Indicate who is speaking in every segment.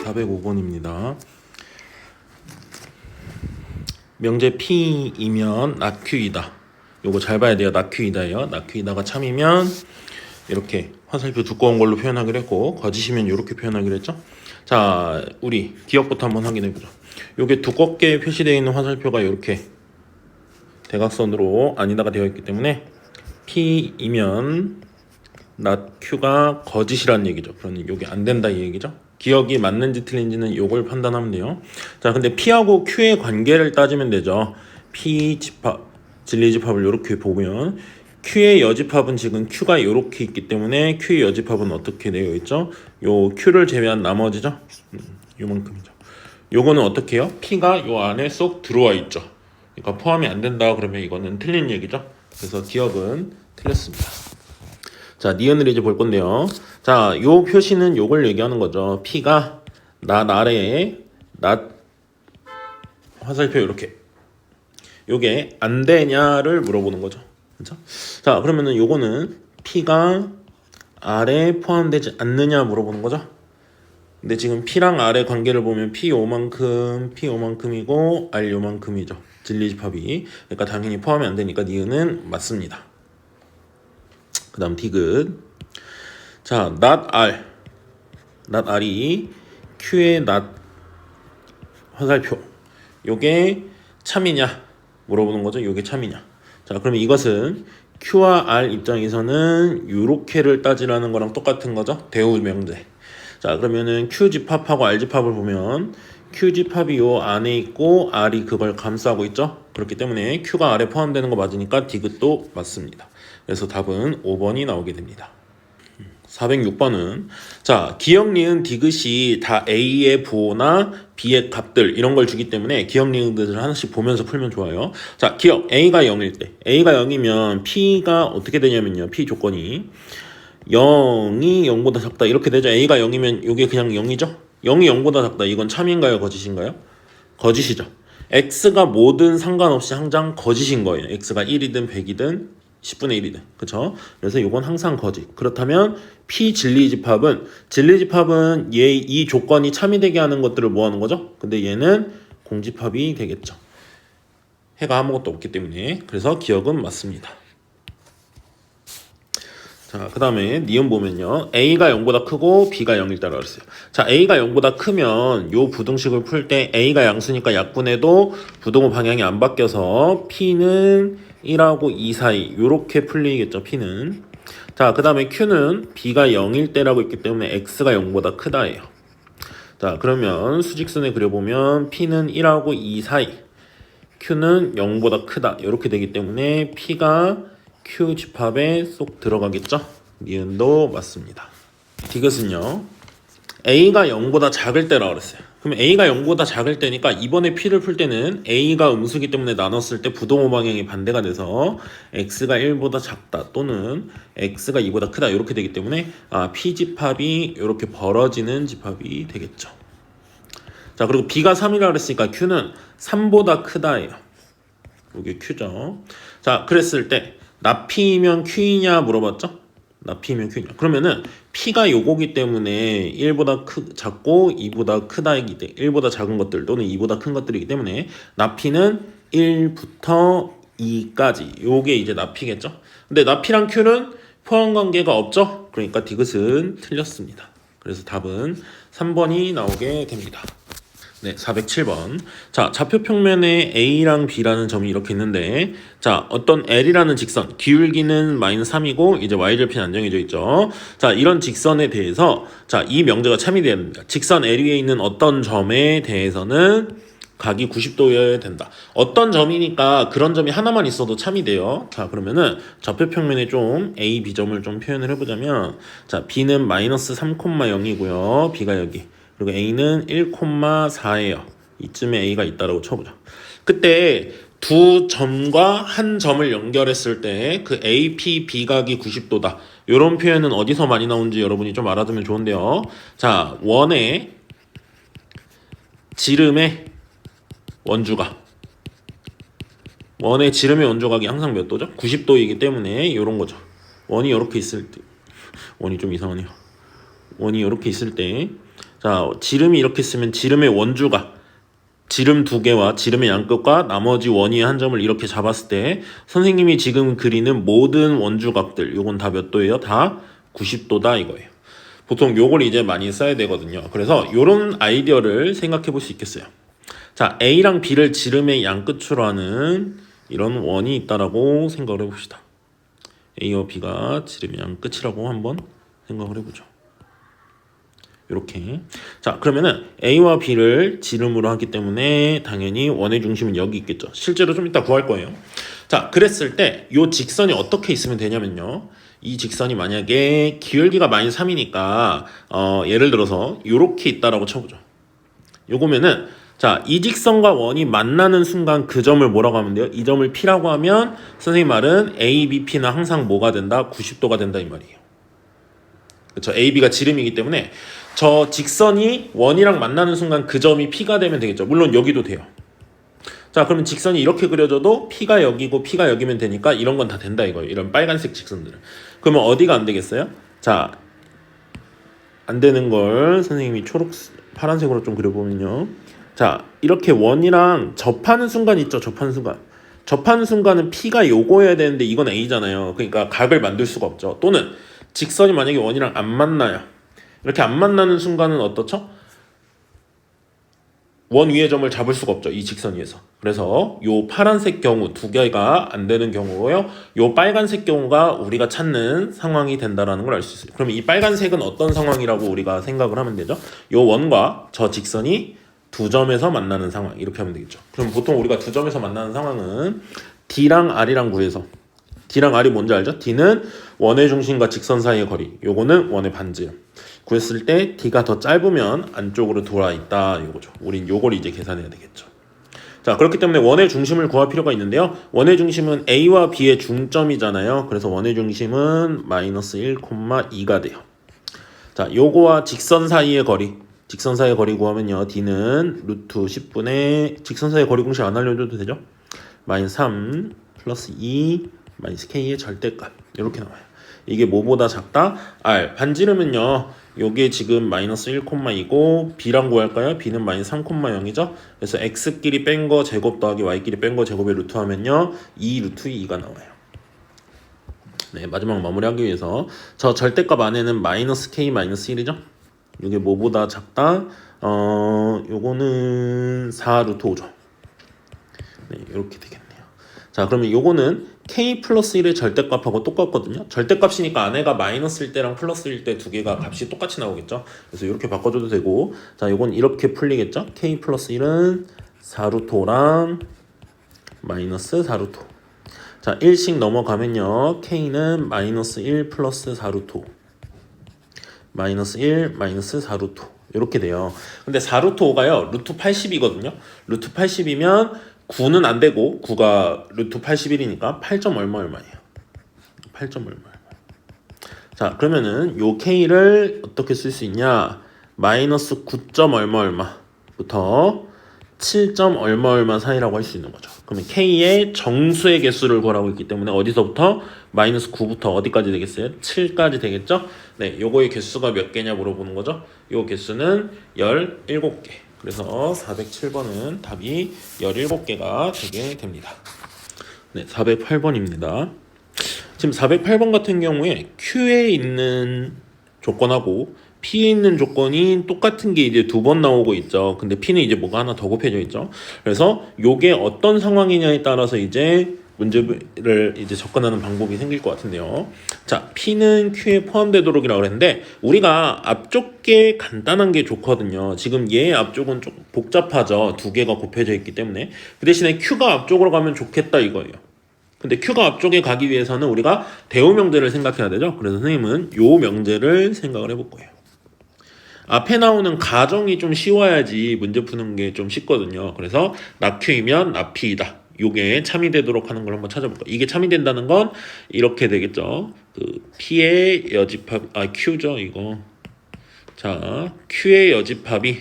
Speaker 1: 405번입니다. 명제 P이면 낙Q이다. 요거 잘 봐야 돼요. 낙Q이다예요. 낙Q이다가 참이면 이렇게 화살표 두꺼운 걸로 표현하기로 했고, 거짓이면 이렇게 표현하기로 했죠. 자, 우리 기억부터 한번 확인해보죠. 요게 두껍게 표시되어 있는 화살표가 이렇게 대각선으로 아니다가 되어 있기 때문에 P이면 낙Q가 거짓이란 얘기죠. 그러니 요게 안 된다 이 얘기죠. 기억이 맞는지 틀린지는 요걸 판단하면 돼요. 자, 근데 P하고 Q의 관계를 따지면 되죠. P 집합, 진리집합을 이렇게 보면 Q의 여집합은 지금 Q가 이렇게 있기 때문에 Q의 여집합은 어떻게 되어 있죠? 요 Q를 제외한 나머지죠. 요만큼이죠. 요거는 어떻게 해요? P가 요 안에 쏙 들어와 있죠. 그러니까 포함이 안 된다 그러면 이거는 틀린 얘기죠. 그래서 기억은 틀렸습니다. 자, 니은을 이제 볼 건데요. 자, 요 표시는 요걸 얘기하는 거죠. P가 낫 아래에 낫 화살표 이렇게 요게 안 되냐를 물어보는 거죠. 그렇죠? 자, 그러면은 요거는 P가 R에 포함되지 않느냐 물어보는 거죠. 근데 지금 P랑 R의 관계를 보면 P 요만큼, P 요만큼이고 R 요만큼이죠. 진리집합이. 그러니까 당연히 포함이 안 되니까 니은은 맞습니다. 그 다음 디귿. 자, not R. not R이 Q의 not 화살표. 요게 참이냐 물어보는 거죠. 요게 참이냐. 자, 그러면 이것은 Q와 R 입장에서는 요렇게를 따지라는 거랑 똑같은 거죠. 대우 명제. 자, 그러면은 Q 집합하고 R 집합을 보면 Q 집합이 요 안에 있고 R이 그걸 감싸고 있죠. 그렇기 때문에 Q가 R에 포함되는 거 맞으니까 디귿도 맞습니다. 그래서 답은 5번이 나오게 됩니다. 406번은 자, 기억, 니은, 디귿이 다 A의 부호나 B의 값들 이런 걸 주기 때문에 기억, 니은들을 하나씩 보면서 풀면 좋아요. 자, 기억 A가 0일 때 A가 0이면 P가 어떻게 되냐면요. P 조건이 0이 0보다 작다 이렇게 되죠. A가 0이면 이게 그냥 0이죠. 0이 0보다 작다. 이건 참인가요? 거짓인가요? 거짓이죠. X가 뭐든 상관없이 항상 거짓인 거예요. X가 1이든 100이든 10분의 1이든. 그쵸? 그래서 이건 항상 거짓. 그렇다면 P 진리집합은 얘 이 조건이 참이 되게 하는 것들을 뭐 하는 거죠? 근데 얘는 공집합이 되겠죠. 해가 아무것도 없기 때문에. 그래서 기억은 맞습니다. 자, 그 다음에 니은 보면요. A가 0보다 크고 B가 0일 때라 그랬어요. 자, A가 0보다 크면 요 부등식을 풀 때 A가 양수니까 약분해도 부등호 방향이 안 바뀌어서 P는 1하고 2 사이 요렇게 풀리겠죠. P는. 자, 그 다음에 Q는 B가 0일 때라고 있기 때문에 X가 0보다 크다예요. 자, 그러면 수직선에 그려보면 P는 1하고 2 사이 Q는 0보다 크다 요렇게 되기 때문에 P가 Q 집합에 쏙 들어가겠죠? 니은도 맞습니다. 디귿은요. A가 0보다 작을 때라 그랬어요. 그럼 A가 0보다 작을 때니까 이번에 P를 풀 때는 A가 음수기 때문에 나눴을 때 부동호 방향이 반대가 돼서 X가 1보다 작다 또는 X가 2보다 크다 이렇게 되기 때문에 P 집합이 이렇게 벌어지는 집합이 되겠죠. 자, 그리고 B가 3이라 그랬으니까 Q는 3보다 크다예요. 이게 Q죠. 자, 그랬을 때 나P이면 Q이냐 물어봤죠? 나P이면 Q이냐. 그러면은 P가 요거기 때문에 1보다 작고 2보다 크다이기 때문에 1보다 작은 것들 또는 2보다 큰 것들이기 때문에 나P는 1부터 2까지 요게 이제 나P겠죠? 근데 나P랑 Q는 포함 관계가 없죠? 그러니까 디귿은 틀렸습니다. 그래서 답은 3번이 나오게 됩니다. 네, 407번. 자, 좌표 평면에 A랑 B라는 점이 이렇게 있는데, 자, 어떤 L이라는 직선, 기울기는 -3이고, 이제 Y절편이 안 정해져 있죠. 자, 이런 직선에 대해서, 자, 이 명제가 참이 돼야 됩니다. 직선 L 위에 있는 어떤 점에 대해서는 각이 90도여야 된다. 어떤 점이니까 그런 점이 하나만 있어도 참이 돼요. 자, 그러면은 좌표 평면에 좀 A, B 점을 좀 표현을 해보자면, 자, B는 -3,0이고요. B가 여기. 그리고 A는 1,4예요. 이쯤에 A가 있다라고 쳐보자. 그때 두 점과 한 점을 연결했을 때 그 AP, B각이 90도다. 이런 표현은 어디서 많이 나오는지 여러분이 좀 알아두면 좋은데요. 자, 원의 지름의 원주각. 원의 지름의 원주각이 항상 몇 도죠? 90도이기 때문에 이런 거죠. 원이 이렇게 있을 때 원이 좀 이상하네요. 원이 이렇게 있을 때, 자, 지름이 이렇게 쓰면 지름의 원주가 지름 두 개와 지름의 양끝과 나머지 원위의 한 점을 이렇게 잡았을 때 선생님이 지금 그리는 모든 원주각들, 요건 다 몇 도예요? 다 90도다 이거예요. 보통 요걸 이제 많이 써야 되거든요. 그래서 요런 아이디어를 생각해 볼 수 있겠어요. 자, A랑 B를 지름의 양끝으로 하는 이런 원이 있다라고 생각을 해봅시다. A와 B가 지름의 양끝이라고 한번 생각을 해보죠. 이렇게. 자, 그러면은 A와 B를 지름으로 하기 때문에 당연히 원의 중심은 여기 있겠죠. 실제로 좀 이따 구할 거예요. 자, 그랬을 때 이 직선이 어떻게 있으면 되냐면요. 이 직선이 만약에 기울기가 -3이니까 예를 들어서 이렇게 있다라고 쳐보죠. 요거면은 자, 이 직선과 원이 만나는 순간 그 점을 뭐라고 하면 돼요? 이 점을 P라고 하면 선생님 말은 A, B, P는 항상 뭐가 된다? 90도가 된다 이 말이에요. 그렇죠? A, B가 지름이기 때문에 저 직선이 원이랑 만나는 순간 그 점이 P가 되면 되겠죠. 물론 여기도 돼요. 자, 그러면 직선이 이렇게 그려져도 P가 여기고 P가 여기면 되니까 이런 건 다 된다 이거예요. 이런 빨간색 직선들은. 그러면 어디가 안 되겠어요? 자, 안 되는 걸 선생님이 파란색으로 좀 그려보면요. 자, 이렇게 원이랑 접하는 순간 있죠. 접하는 순간. 접하는 순간은 P가 요거여야 되는데 이건 A잖아요. 그러니까 각을 만들 수가 없죠. 또는 직선이 만약에 원이랑 안 만나요. 이렇게 안 만나는 순간은 어떻죠? 원 위의 점을 잡을 수가 없죠. 이 직선 위에서. 그래서 요 파란색 경우 두 개가 안 되는 경우고요. 요 빨간색 경우가 우리가 찾는 상황이 된다라는 걸 알 수 있어요. 그러면 이 빨간색은 어떤 상황이라고 우리가 생각을 하면 되죠? 요 원과 저 직선이 두 점에서 만나는 상황. 이렇게 하면 되겠죠. 그럼 보통 우리가 두 점에서 만나는 상황은 D랑 R이랑 구해서 D랑 R이 뭔지 알죠? D는 원의 중심과 직선 사이의 거리. 요거는 원의 반지름. 구했을 때 D가 더 짧으면 안쪽으로 돌아 있다 이거죠. 우린 요걸 이제 계산해야 되겠죠. 자, 그렇기 때문에 원의 중심을 구할 필요가 있는데요. 원의 중심은 A와 B의 중점이잖아요. 그래서 원의 중심은 -1,2가 돼요. 자, 요거와 직선 사이의 거리. 직선 사이의 거리 구하면요. D는 루트 10분의 직선 사이의 거리 공식 안 알려줘도 되죠? -3 플러스 2 마이너스 K의 절대값. 이렇게 나와요. 이게 뭐보다 작다? R. 반지름은요. 요게 지금 -1,2고 B랑 구할까요? B는 -3,0이죠. 그래서 X끼리 뺀 거 제곱 더하기 Y끼리 뺀 거 제곱에 루트하면요. 2 루트 2가 나와요. 네, 마지막 마무리하기 위해서 저 절대값 안에는 -K -1이죠. 요게 뭐보다 작다? 요거는 4 루트 5죠. 네, 이렇게 되겠네요. 자, 그러면 요거는 K 플러스 1의 절대값하고 똑같거든요. 절대값이니까 안에가 마이너스일 때랑 플러스일 때 두 개가 값이 똑같이 나오겠죠. 그래서 이렇게 바꿔줘도 되고, 자, 요건 이렇게 풀리겠죠. K 플러스 1은 4루트 5랑 마이너스 4루트 5. 자, 1씩 넘어가면요. K는 -1 플러스 4루트 5. 마이너스 1 마이너스 4루트 5. 이렇게 돼요. 근데 4루트 5가요. 루트 80이거든요. 루트 80이면 9는 안 되고 9가 루트 81이니까 8점 얼마예요? 8점 얼마. 자, 그러면은 요 K를 어떻게 쓸 수 있냐? 마이너스 9점 얼마부터 7점 얼마 사이라고 할 수 있는 거죠. 그러면 K의 정수의 개수를 구하라고 했기 때문에 어디서부터 마이너스 9부터 어디까지 되겠어요? 7까지 되겠죠? 네, 요거의 개수가 몇 개냐 물어보는 거죠. 요 개수는 17개. 그래서 407번은 답이 17개가 되게 됩니다. 네, 408번입니다. 지금 408번 같은 경우에 Q에 있는 조건하고 P에 있는 조건이 똑같은 게 이제 두 번 나오고 있죠. 근데 P는 이제 뭐가 하나 더 곱해져 있죠. 그래서 요게 어떤 상황이냐에 따라서 이제 문제를 이제 접근하는 방법이 생길 것 같은데요. 자, P는 Q에 포함되도록이라고 그랬는데 우리가 앞쪽 게 간단한 게 좋거든요. 지금 얘 앞쪽은 좀 복잡하죠. 두 개가 곱해져 있기 때문에. 그 대신에 Q가 앞쪽으로 가면 좋겠다 이거예요. 근데 Q가 앞쪽에 가기 위해서는 우리가 대우 명제를 생각해야 되죠. 그래서 선생님은 요 명제를 생각을 해볼 거예요. 앞에 나오는 가정이 좀 쉬워야지 문제 푸는 게 좀 쉽거든요. 그래서 나Q이면 나P이다. 요게 참이 되도록 하는 걸 한번 찾아볼까요? 이게 참이 된다는 건 이렇게 되겠죠. 그 P의 여집합, Q죠, 이거. 자, Q의 여집합이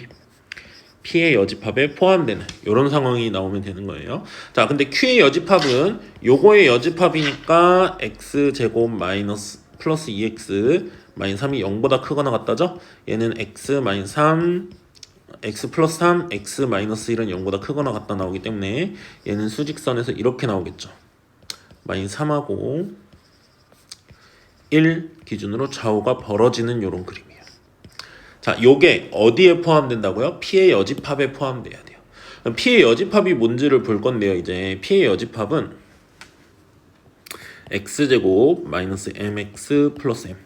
Speaker 1: P의 여집합에 포함되는 이런 상황이 나오면 되는 거예요. 자, 근데 Q의 여집합은 요거의 여집합이니까 X제곱 마이너스 플러스 2X 마이너스 3이 0보다 크거나 같다죠? 얘는 x 마이너스 3 x 플러스 3 x 마이너스 1은 0보다 크거나 같다 나오기 때문에 얘는 수직선에서 이렇게 나오겠죠. 마이너스 3하고 1 기준으로 좌우가 벌어지는 요런 그림이에요. 자, 요게 어디에 포함된다고요? P의 여집합에 포함돼야 돼요. P의 여집합이 뭔지를 볼 건데요. 이제 P의 여집합은 x제곱 마이너스 mx 플러스 m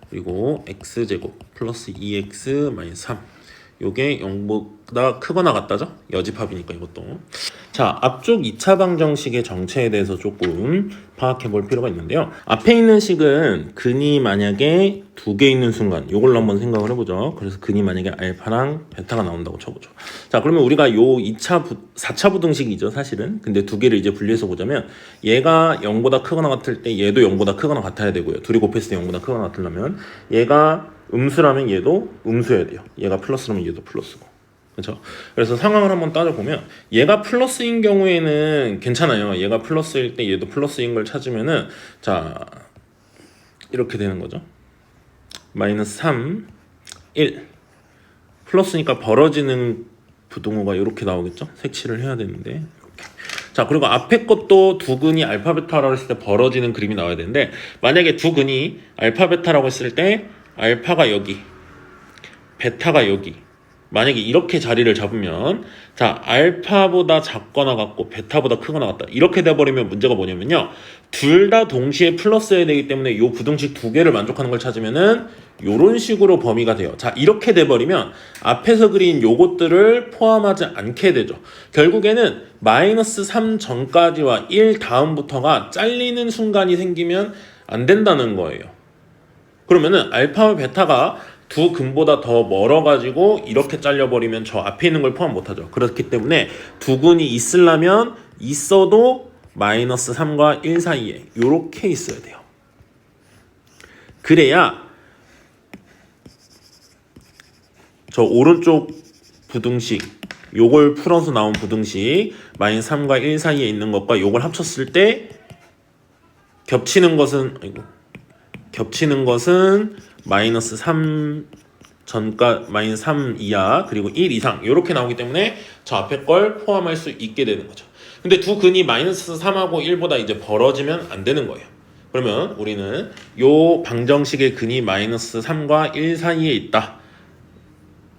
Speaker 1: 그리고 x제곱 플러스 2x 마이너스 3 요게 0보다 크거나 같다죠? 여집합이니까 이것도. 자, 앞쪽 2차 방정식의 정체에 대해서 조금 파악해 볼 필요가 있는데요. 앞에 있는 식은 근이 만약에 두 개 있는 순간 요걸로 한번 생각을 해보죠. 그래서 근이 만약에 알파랑 베타가 나온다고 쳐보죠. 자, 그러면 우리가 요 4차 부등식이죠 사실은. 근데 두 개를 이제 분리해서 보자면 얘가 0보다 크거나 같을 때 얘도 0보다 크거나 같아야 되고요. 둘이 곱했을 때 0보다 크거나 같으려면 얘가 음수라면 얘도 음수여야 돼요. 얘가 플러스라면 얘도 플러스고. 그렇죠? 그래서 상황을 한번 따져보면 얘가 플러스인 경우에는 괜찮아요. 얘가 플러스일 때 얘도 플러스인 걸 찾으면은 자 이렇게 되는 거죠. 마이너스 3, 1 플러스니까 벌어지는 부등호가 이렇게 나오겠죠. 색칠을 해야 되는데 이렇게. 자, 그리고 앞에 것도 두 근이 알파 베타라고 했을 때 벌어지는 그림이 나와야 되는데 만약에 두 근이 알파 베타라고 했을 때 알파가 여기 베타가 여기 만약에 이렇게 자리를 잡으면 자 알파보다 작거나 같고 베타보다 크거나 같다 이렇게 돼버리면 문제가 뭐냐면요 둘 다 동시에 플러스여야 되기 때문에 이 부등식 두 개를 만족하는 걸 찾으면은 요런 식으로 범위가 돼요. 자 이렇게 돼버리면 앞에서 그린 요것들을 포함하지 않게 되죠. 결국에는 마이너스 3 전까지와 1 다음부터가 잘리는 순간이 생기면 안 된다는 거예요. 그러면은 알파와 베타가 두 근보다 더 멀어가지고 이렇게 잘려버리면 저 앞에 있는 걸 포함 못하죠. 그렇기 때문에 두 근이 있으려면 있어도 마이너스 3과 1 사이에 이렇게 있어야 돼요. 그래야 저 오른쪽 부등식 요걸 풀어서 나온 부등식 마이너스 3과 1 사이에 있는 것과 요걸 합쳤을 때 겹치는 것은 마이너스 3 전가 마이너스 3 이하 그리고 1 이상 이렇게 나오기 때문에 저 앞에 걸 포함할 수 있게 되는 거죠. 근데 두 근이 마이너스 3하고 1보다 이제 벌어지면 안 되는 거예요. 그러면 우리는 요 방정식의 근이 마이너스 3과 1 사이에 있다.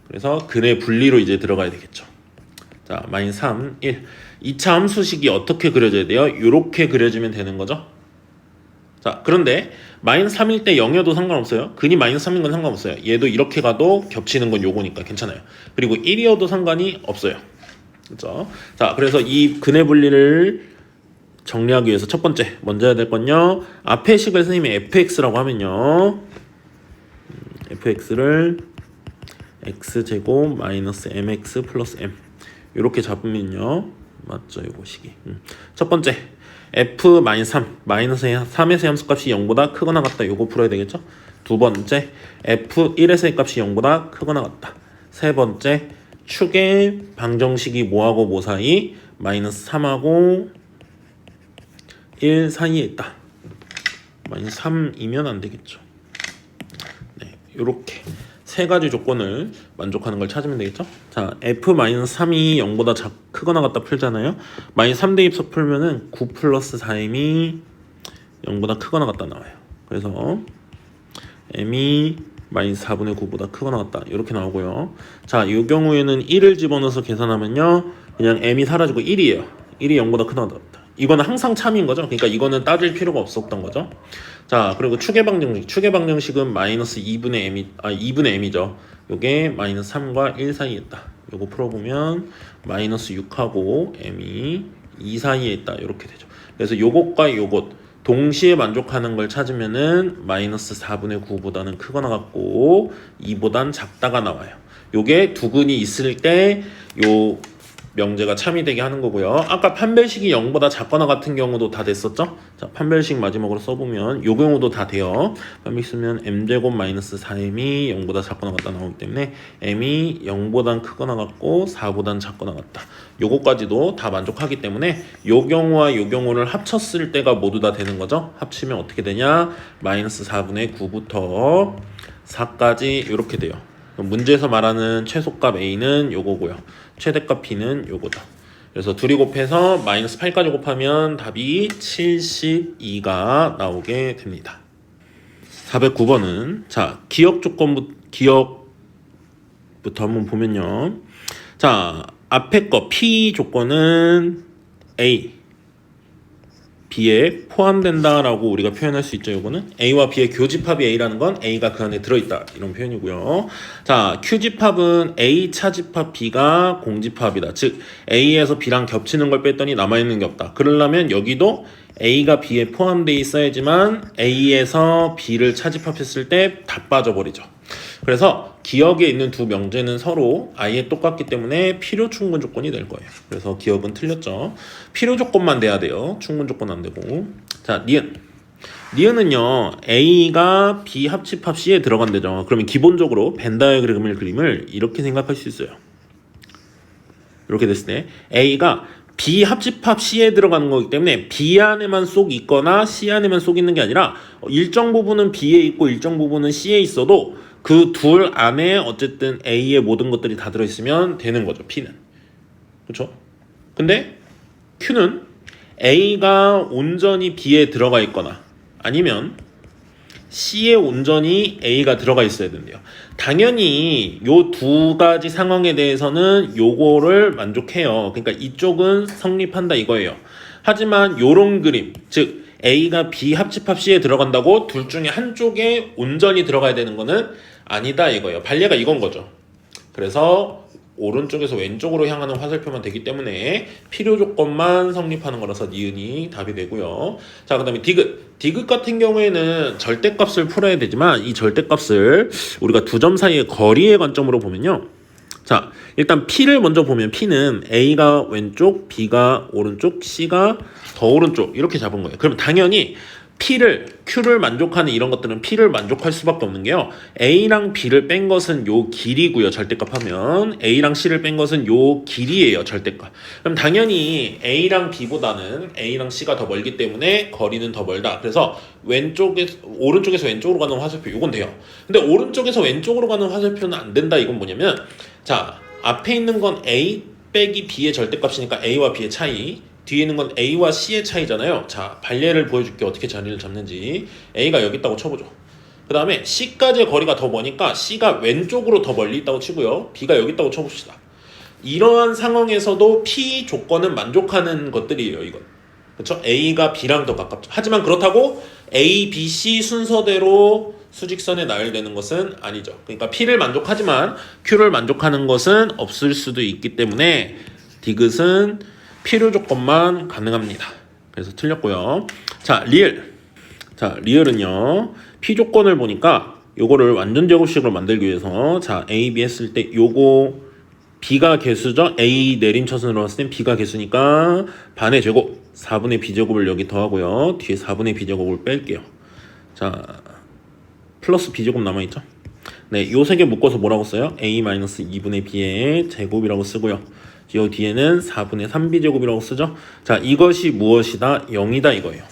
Speaker 1: 그래서 근의 분리로 이제 들어가야 되겠죠. 자, 마이너스 3, 1 2차 함수식이 어떻게 그려져야 돼요? 이렇게 그려지면 되는 거죠. 자, 그런데 마이너스 3일 때 0이어도 상관없어요. 근이 마이너스 3인 건 상관없어요. 얘도 이렇게 가도 겹치는 건 요거니까 괜찮아요. 그리고 1이어도 상관이 없어요. 그렇죠? 자, 그래서 이 근의 분리를 정리하기 위해서 첫 번째 먼저 해야 될 건요. 앞에 식을 선생님이 fx라고 하면요. fx를 x제곱 마이너스 mx 플러스 m 이렇게 잡으면요. 맞죠? 요거 식이. 첫 번째 f-3 마이너스 3에서의 함수값이 0보다 크거나 같다. 요거 풀어야 되겠죠? 두 번째 f1에서의 값이 0보다 크거나 같다. 세 번째 축의 방정식이 뭐하고 뭐 사이? 마이너스 3하고 1 사이에 있다. 마이너스 3이면 안 되겠죠. 네, 요렇게 세 가지 조건을 만족하는 걸 찾으면 되겠죠? 자, f-3이 0보다 크거나 같다 풀잖아요. 마이너스 3 대입서 풀면은 9 플러스 4m이 0보다 크거나 같다 나와요. 그래서 m이 마이너스 4분의 9보다 크거나 같다 이렇게 나오고요. 자, 이 경우에는 1을 집어넣어서 계산하면요. 그냥 m이 사라지고 1이에요. 1이 0보다 크거나 같다. 이거는 항상 참인 거죠. 그러니까 이거는 따질 필요가 없었던 거죠. 자, 그리고 축의 방정식은 마이너스 2분의 m이죠. 요게 마이너스 3과 1 사이에 있다. 요거 풀어보면 마이너스 6하고 m이 2 사이에 있다. 이렇게 되죠. 그래서 요것과 요것 동시에 만족하는 걸 찾으면은 마이너스 4분의 9보다는 크거나 같고 2보단 작다가 나와요. 요게 두 근이 있을 때 요 명제가 참이되게 하는 거고요. 아까 판별식이 0보다 작거나 같은 경우도 다 됐었죠? 자, 판별식 마지막으로 써보면 요 경우도 다 돼요. 판별식 쓰면 m제곱 마이너스 4m이 0보다 작거나 같다 나오기 때문에 m이 0보단 크거나 같고 4보단 작거나 같다. 요거까지도 다 만족하기 때문에 요 경우와 요 경우를 합쳤을 때가 모두 다 되는 거죠. 합치면 어떻게 되냐? 마이너스 4분의 9부터 4까지 이렇게 돼요. 문제에서 말하는 최소값 a는 요거고요. 최대값 b는 요거다. 그래서 둘이 곱해서 마이너스 8까지 곱하면 답이 72가 나오게 됩니다. 409번은 자 기억부터 한번 보면요. 자 앞에 거 P 조건은 A B에 포함된다라고 우리가 표현할 수 있죠. 이거는 A와 B의 교집합이 A라는 건 A가 그 안에 들어있다 이런 표현이고요. 자 Q집합은 A 차집합 B가 공집합이다. 즉 A에서 B랑 겹치는 걸 뺐더니 남아있는 게 없다. 그러려면 여기도 A가 B에 포함되어 있어야지만 A에서 B를 차집합했을 때 다 빠져버리죠. 그래서 기억에 있는 두 명제는 서로 아예 똑같기 때문에 필요 충분 조건이 될 거예요. 그래서 기억은 틀렸죠. 필요 조건만 돼야 돼요. 충분 조건 안 되고. 자, 니은은요 A가 B 합집합 C에 들어간대죠. 그러면 기본적으로 벤 다이어그램을 그림을 이렇게 생각할 수 있어요. 이렇게 됐을 때 A가 B 합집합 C에 들어가는 거기 때문에 B 안에만 쏙 있거나 C 안에만 쏙 있는 게 아니라 일정 부분은 B에 있고 일정 부분은 C에 있어도 그 둘 안에 어쨌든 A의 모든 것들이 다 들어있으면 되는 거죠. P는. 그렇죠? 근데 Q는 A가 온전히 B에 들어가 있거나 아니면 C에 온전히 A가 들어가 있어야 된대요. 당연히 요 두 가지 상황에 대해서는 요거를 만족해요. 그러니까 이쪽은 성립한다 이거예요. 하지만 요런 그림, 즉 A가 B 합집합 C에 들어간다고 둘 중에 한쪽에 온전히 들어가야 되는 거는 아니다 이거예요. 반례가 이건 거죠. 그래서 오른쪽에서 왼쪽으로 향하는 화살표만 되기 때문에 필요 조건만 성립하는 거라서 니은이 답이 되고요. 자, 그 다음에 디귿 같은 경우에는 절대값을 풀어야 되지만 이 절대값을 우리가 두 점 사이의 거리의 관점으로 보면요. 자, 일단 P를 먼저 보면 P는 A가 왼쪽, B가 오른쪽, C가 더 오른쪽 이렇게 잡은 거예요. 그럼 당연히 Q를 만족하는 이런 것들은 P를 만족할 수밖에 없는 게요. A랑 B를 뺀 것은 요 길이고요. 절대값 하면 A랑 C를 뺀 것은 요 길이에요. 절대값. 그럼 당연히 A랑 B보다는 A랑 C가 더 멀기 때문에 거리는 더 멀다. 그래서 오른쪽에서 왼쪽으로 가는 화살표 이건 돼요. 근데 오른쪽에서 왼쪽으로 가는 화살표는 안 된다. 이건 뭐냐면 자 앞에 있는 건 A 빼기 B의 절대값이니까 A와 B의 차이, 뒤에 있는 건 A와 C의 차이잖아요. 자, 반례를 보여줄게. 어떻게 자리를 잡는지. A가 여기 있다고 쳐보죠. 그 다음에 C까지의 거리가 더 머니까 C가 왼쪽으로 더 멀리 있다고 치고요. B가 여기 있다고 쳐봅시다. 이러한 상황에서도 P 조건은 만족하는 것들이에요. 이건. 그렇죠? A가 B랑 더 가깝죠. 하지만 그렇다고 A, B, C 순서대로 수직선에 나열되는 것은 아니죠. 그러니까 P를 만족하지만 Q를 만족하는 것은 없을 수도 있기 때문에 디귿은 필요 조건만 가능합니다. 그래서 틀렸고요. 자, 리을은요. P 조건을 보니까 요거를 완전 제곱식으로 만들기 위해서 자, A, B 했을 때 요거 B가 개수죠. A 내림차순으로 봤을 땐 B가 개수니까 반의 제곱 4분의 B제곱을 여기 더하고요. 뒤에 4분의 B제곱을 뺄게요. 자, 플러스 B제곱 남아있죠. 네, 요 세 개 묶어서 뭐라고 써요? A-2분의 B의 제곱이라고 쓰고요. 요 뒤에는 4분의 3B제곱이라고 쓰죠. 자, 이것이 무엇이다? 0이다 이거예요.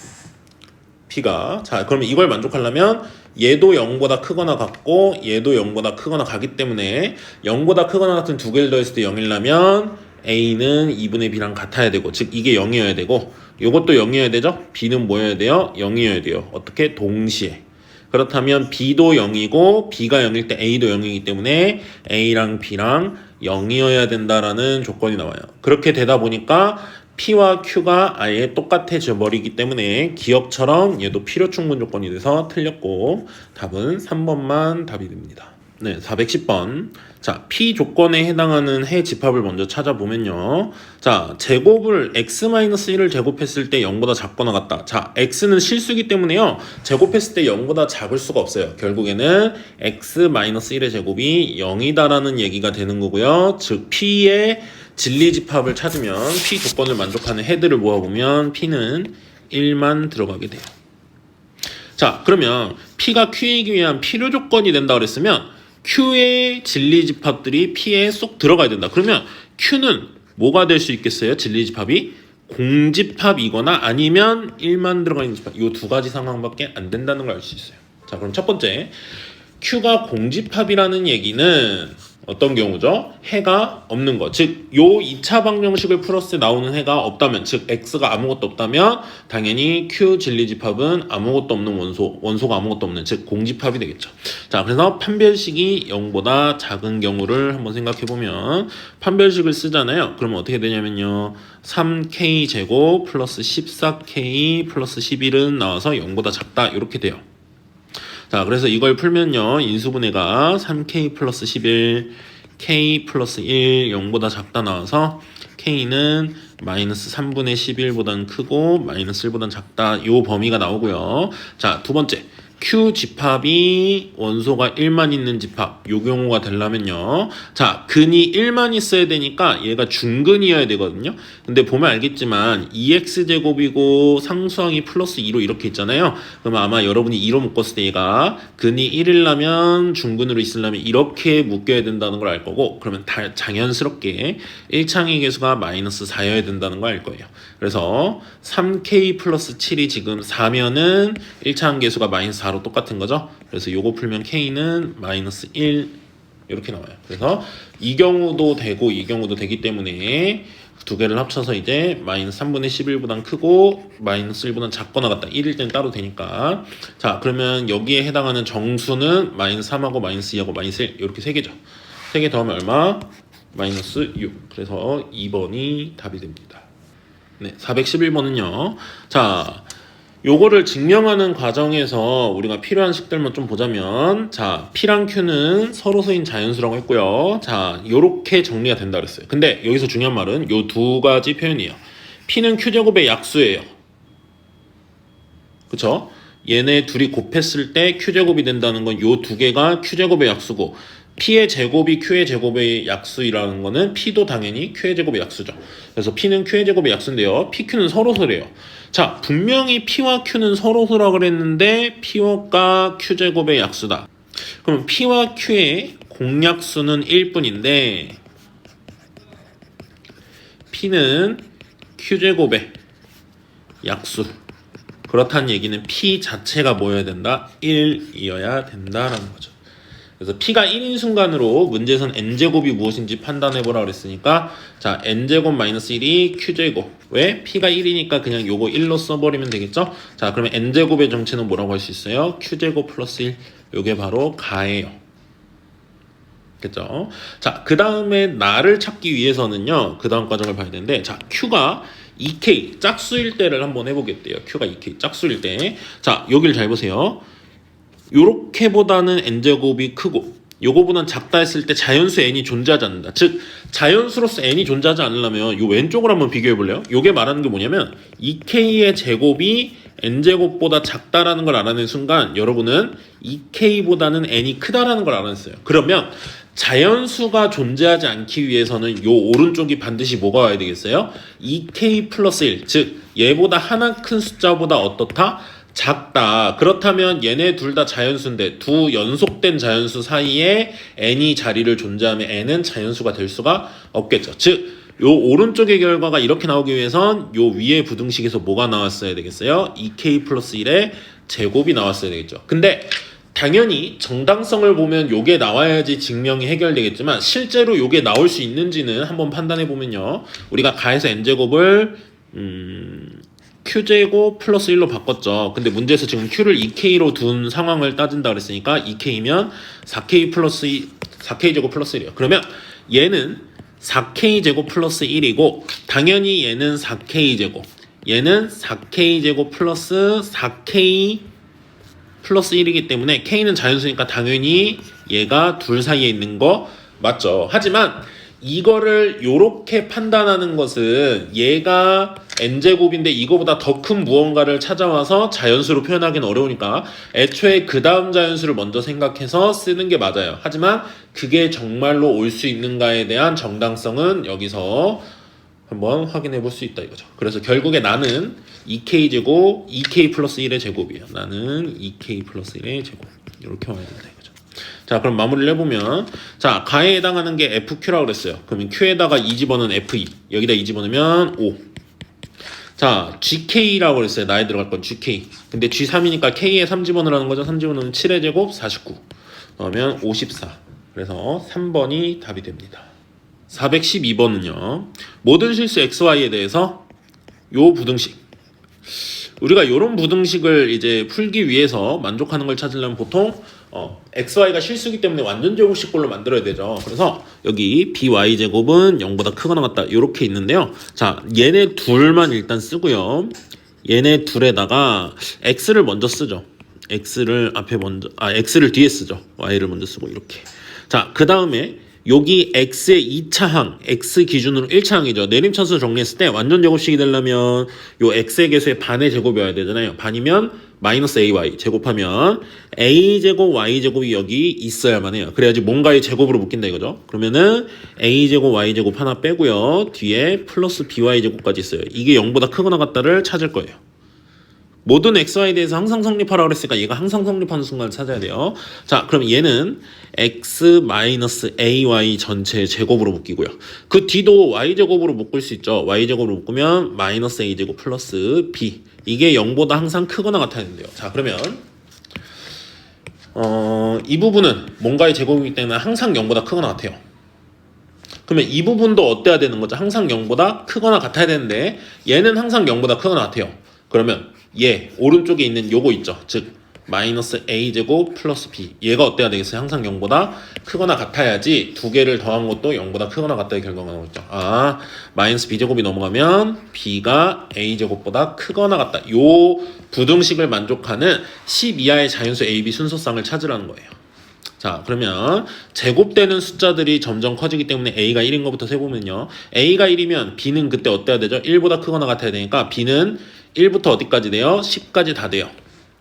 Speaker 1: P가. 자, 그러면 이걸 만족하려면 얘도 0보다 크거나 같고 얘도 0보다 크거나 같기 때문에 0보다 크거나 같은 두 개를 더했을 때 0이라면 A는 2분의 B랑 같아야 되고, 즉 이게 0이어야 되고 요것도 0이어야 되죠. B는 뭐여야 돼요? 0이어야 돼요. 어떻게? 동시에. 그렇다면 B도 0이고 B가 0일 때 A도 0이기 때문에 A랑 B랑 0이어야 된다라는 조건이 나와요. 그렇게 되다 보니까 P와 Q가 아예 똑같아져 버리기 때문에 기억처럼 얘도 필요 충분 조건이 돼서 틀렸고 답은 3번만 답이 됩니다. 네, 410번. 자, P 조건에 해당하는 해 집합을 먼저 찾아보면요. 자, 제곱을 x-1을 제곱했을 때 0보다 작거나 같다. 자, x는 실수기 때문에요. 제곱했을 때 0보다 작을 수가 없어요. 결국에는 x-1의 제곱이 0이다라는 얘기가 되는 거고요. 즉, P의 진리집합을 찾으면 P 조건을 만족하는 헤드를 모아보면 P는 1만 들어가게 돼요. 자, 그러면 P가 Q이기 위한 필요 조건이 된다 그랬으면 Q의 진리집합들이 P에 쏙 들어가야 된다. 그러면 Q는 뭐가 될 수 있겠어요? 진리집합이 공집합이거나 아니면 1만 들어가 있는 집합. 이 두 가지 상황밖에 안 된다는 걸 알 수 있어요. 자, 그럼 첫 번째, Q가 공집합이라는 얘기는 어떤 경우죠? 해가 없는 거. 즉, 요 2차 방정식을 풀었을 때 나오는 해가 없다면, 즉 X가 아무것도 없다면 당연히 Q 진리집합은 아무것도 없는 원소가 아무것도 없는, 즉 공집합이 되겠죠. 자, 그래서 판별식이 0보다 작은 경우를 한번 생각해보면 판별식을 쓰잖아요. 그러면 어떻게 되냐면요. 3K 제곱 플러스 14K 플러스 11은 나와서 0보다 작다. 이렇게 돼요. 자, 그래서 이걸 풀면요. 인수분해가 3K 플러스 11, K 플러스 1, 0보다 작다 나와서 K는 마이너스 3분의 11보다는 크고 마이너스 1보다는 작다. 요 범위가 나오고요. 자, 두 번째. Q 집합이 원소가 1만 있는 집합. 요 경우가 되려면요. 자, 근이 1만 있어야 되니까 얘가 중근이어야 되거든요. 근데 보면 알겠지만 2x제곱이고 상수항이 플러스 2로 이렇게 있잖아요. 그러면 아마 여러분이 2로 묶었을 때 얘가 근이 1이려면 중근으로 있으려면 이렇게 묶여야 된다는 걸 알 거고, 그러면 자연스럽게 1창의 개수가 마이너스 4여야 된다는 걸 알 거예요. 그래서 3k 플러스 7이 지금 4면은 1창 개수가 마이너스 4로 똑같은 거죠. 그래서 요거 풀면 k는 마이너스 1 이렇게 나와요. 그래서 이 경우도 되고 이 경우도 되기 때문에 두 개를 합쳐서 이제 마이너스 3분의 11보단 크고 마이너스 1보단 작거나 같다. 1일 땐 따로 되니까. 자, 그러면 여기에 해당하는 정수는 마이너스 3하고 마이너스 2하고 마이너스 1 이렇게 세 개죠. 세 개 더하면 얼마? 마이너스 6. 그래서 2번이 답이 됩니다. 네, 411번은요. 자, 요거를 증명하는 과정에서 우리가 필요한 식들만 좀 보자면, 자, P랑 Q는 서로서인 자연수라고 했고요. 자, 요렇게 정리가 된다 그랬어요. 근데 여기서 중요한 말은 요 두 가지 표현이에요. P는 Q제곱의 약수예요. 그쵸? 얘네 둘이 곱했을 때 Q제곱이 된다는 건 요 두 개가 Q제곱의 약수고, P의 제곱이 Q의 제곱의 약수이라는 거는 P도 당연히 Q의 제곱의 약수죠. 그래서 P는 Q의 제곱의 약수인데요. PQ는 서로서래요. 자, 분명히 P와 Q는 서로서라 그랬는데 P가 Q제곱의 약수다. 그럼 P와 Q의 공약수는 1뿐인데 P는 Q제곱의 약수. 그렇다는 얘기는 P 자체가 뭐여야 된다? 1이어야 된다라는 거죠. 그래서 P가 1인 순간으로 문제에서는 n제곱이 무엇인지 판단해보라 그랬으니까, 자, n제곱 마이너스 1이 q제곱. 왜? P가 1이니까 그냥 요거 1로 써버리면 되겠죠? 자, 그러면 n제곱의 정체는 뭐라고 할 수 있어요? q제곱 플러스 1. 요게 바로 가예요. 됐죠? 자, 그 다음에 나를 찾기 위해서는요, 그 다음 과정을 봐야 되는데, 자, q가 2k 짝수일 때를 한번 해보겠대요. q가 2k 짝수일 때. 자, 여기를 잘 보세요. 요렇게보다는 n제곱이 크고 요거보다는 작다 했을 때 자연수 n이 존재하지 않는다. 즉 자연수로서 n이 존재하지 않으려면 요 왼쪽을 한번 비교해 볼래요? 요게 말하는 게 뭐냐면 2k의 제곱이 n제곱보다 작다라는 걸 알아낸 순간 여러분은 2k보다는 n이 크다라는 걸 알아냈어요. 그러면 자연수가 존재하지 않기 위해서는 요 오른쪽이 반드시 뭐가 와야 되겠어요? 2k 플러스 1, 즉 얘보다 하나 큰 숫자보다 어떻다? 작다. 그렇다면 얘네 둘 다 자연수인데 두 연속된 자연수 사이에 n이 자리를 존재하면 n은 자연수가 될 수가 없겠죠. 즉, 요 오른쪽의 결과가 이렇게 나오기 위해선 요 위에 부등식에서 뭐가 나왔어야 되겠어요? 2k 플러스 1의 제곱이 나왔어야 되겠죠. 근데 당연히 정당성을 보면 요게 나와야지 증명이 해결되겠지만 실제로 요게 나올 수 있는지는 한번 판단해 보면요. 우리가 가에서 n제곱을 q제곱 플러스 1로 바꿨죠. 근데 문제에서 지금 q를 2k로 둔 상황을 따진다 그랬으니까 2k면 4k 플러스 4k제곱 플러스 1이에요. 그러면 얘는 4k제곱 플러스 1이고 당연히 얘는 4k제곱, 얘는 4k제곱 플러스 4k 플러스 1이기 때문에 k는 자연수니까 당연히 얘가 둘 사이에 있는 거 맞죠. 하지만 이거를 요렇게 판단하는 것은 얘가 n제곱인데 이거보다 더 큰 무언가를 찾아와서 자연수로 표현하기는 어려우니까 애초에 그 다음 자연수를 먼저 생각해서 쓰는 게 맞아요. 하지만 그게 정말로 올 수 있는가에 대한 정당성은 여기서 한번 확인해 볼 수 있다 이거죠. 그래서 결국에 나는 2k제곱 2k 플러스 1의 제곱이에요. 나는 2k 플러스 1의 제곱 이렇게 와야 된다 이거죠. 자, 그럼 마무리를 해보면, 자, 가에 해당하는 게 FQ라고 그랬어요. 그러면 Q에다가 2 집어넣으면 F2, 여기다 2 집어넣으면 5. 자, GK라고 그랬어요. 나에 들어갈 건 GK. 근데 G3이니까 K에 3 집어넣으라는 거죠. 3 집어넣으면 7의 제곱 49. 그러면 54. 그래서 3번이 답이 됩니다. 412번은요. 모든 실수 XY에 대해서 요 부등식. 우리가 요런 부등식을 이제 풀기 위해서 만족하는 걸 찾으려면 보통 XY가 실수기 때문에 완전 제곱식꼴로 만들어야 되죠. 그래서 여기 BY제곱은 0보다 크거나 같다 이렇게 있는데요. 자, 얘네 둘만 일단 쓰고요. 얘네 둘에다가 X를 먼저 쓰죠. X를 X를 뒤에 쓰죠. Y를 먼저 쓰고 이렇게. 자, 그 다음에 여기 x의 2차항, x 기준으로 1차항이죠. 내림차수 정리했을 때 완전 제곱식이 되려면 요 x의 개수의 반의 제곱이어야 되잖아요. 반이면 마이너스 ay 제곱하면 a제곱 y제곱이 여기 있어야만 해요. 그래야지 뭔가의 제곱으로 묶인다 이거죠. 그러면은 a제곱 y제곱 하나 빼고요. 뒤에 플러스 by제곱까지 있어요. 이게 0보다 크거나 같다를 찾을 거예요. 모든 xy에 대해서 항상 성립하라고 그랬으니까 얘가 항상 성립하는 순간을 찾아야 돼요. 자, 그럼 얘는 x-ay 전체의 제곱으로 묶이고요. 그 뒤도 y제곱으로 묶을 수 있죠. y제곱으로 묶으면 마이너스 a제곱 플러스 b. 이게 0보다 항상 크거나 같아야 된대요. 자, 그러면 이 부분은 뭔가의 제곱이기 때문에 항상 0보다 크거나 같아요. 그러면 이 부분도 어때야 되는 거죠? 항상 0보다 크거나 같아야 되는데 얘는 항상 0보다 크거나 같아요. 그러면 얘 오른쪽에 있는 요거 있죠. 즉 마이너스 a제곱 플러스 b. 얘가 어때야 되겠어요? 항상 0보다 크거나 같아야지 두 개를 더한 것도 0보다 크거나 같다의 결과가 나오겠죠. 아, 마이너스 b제곱이 넘어가면 b가 a제곱보다 크거나 같다. 요 부등식을 만족하는 10 이하의 자연수 a, b 순서쌍을 찾으라는 거예요. 자, 그러면 제곱되는 숫자들이 점점 커지기 때문에 a가 1인 것부터 세보면요. a가 1이면 b는 그때 어때야 되죠? 1보다 크거나 같아야 되니까 b는 1부터 어디까지 돼요? 10까지 다 돼요.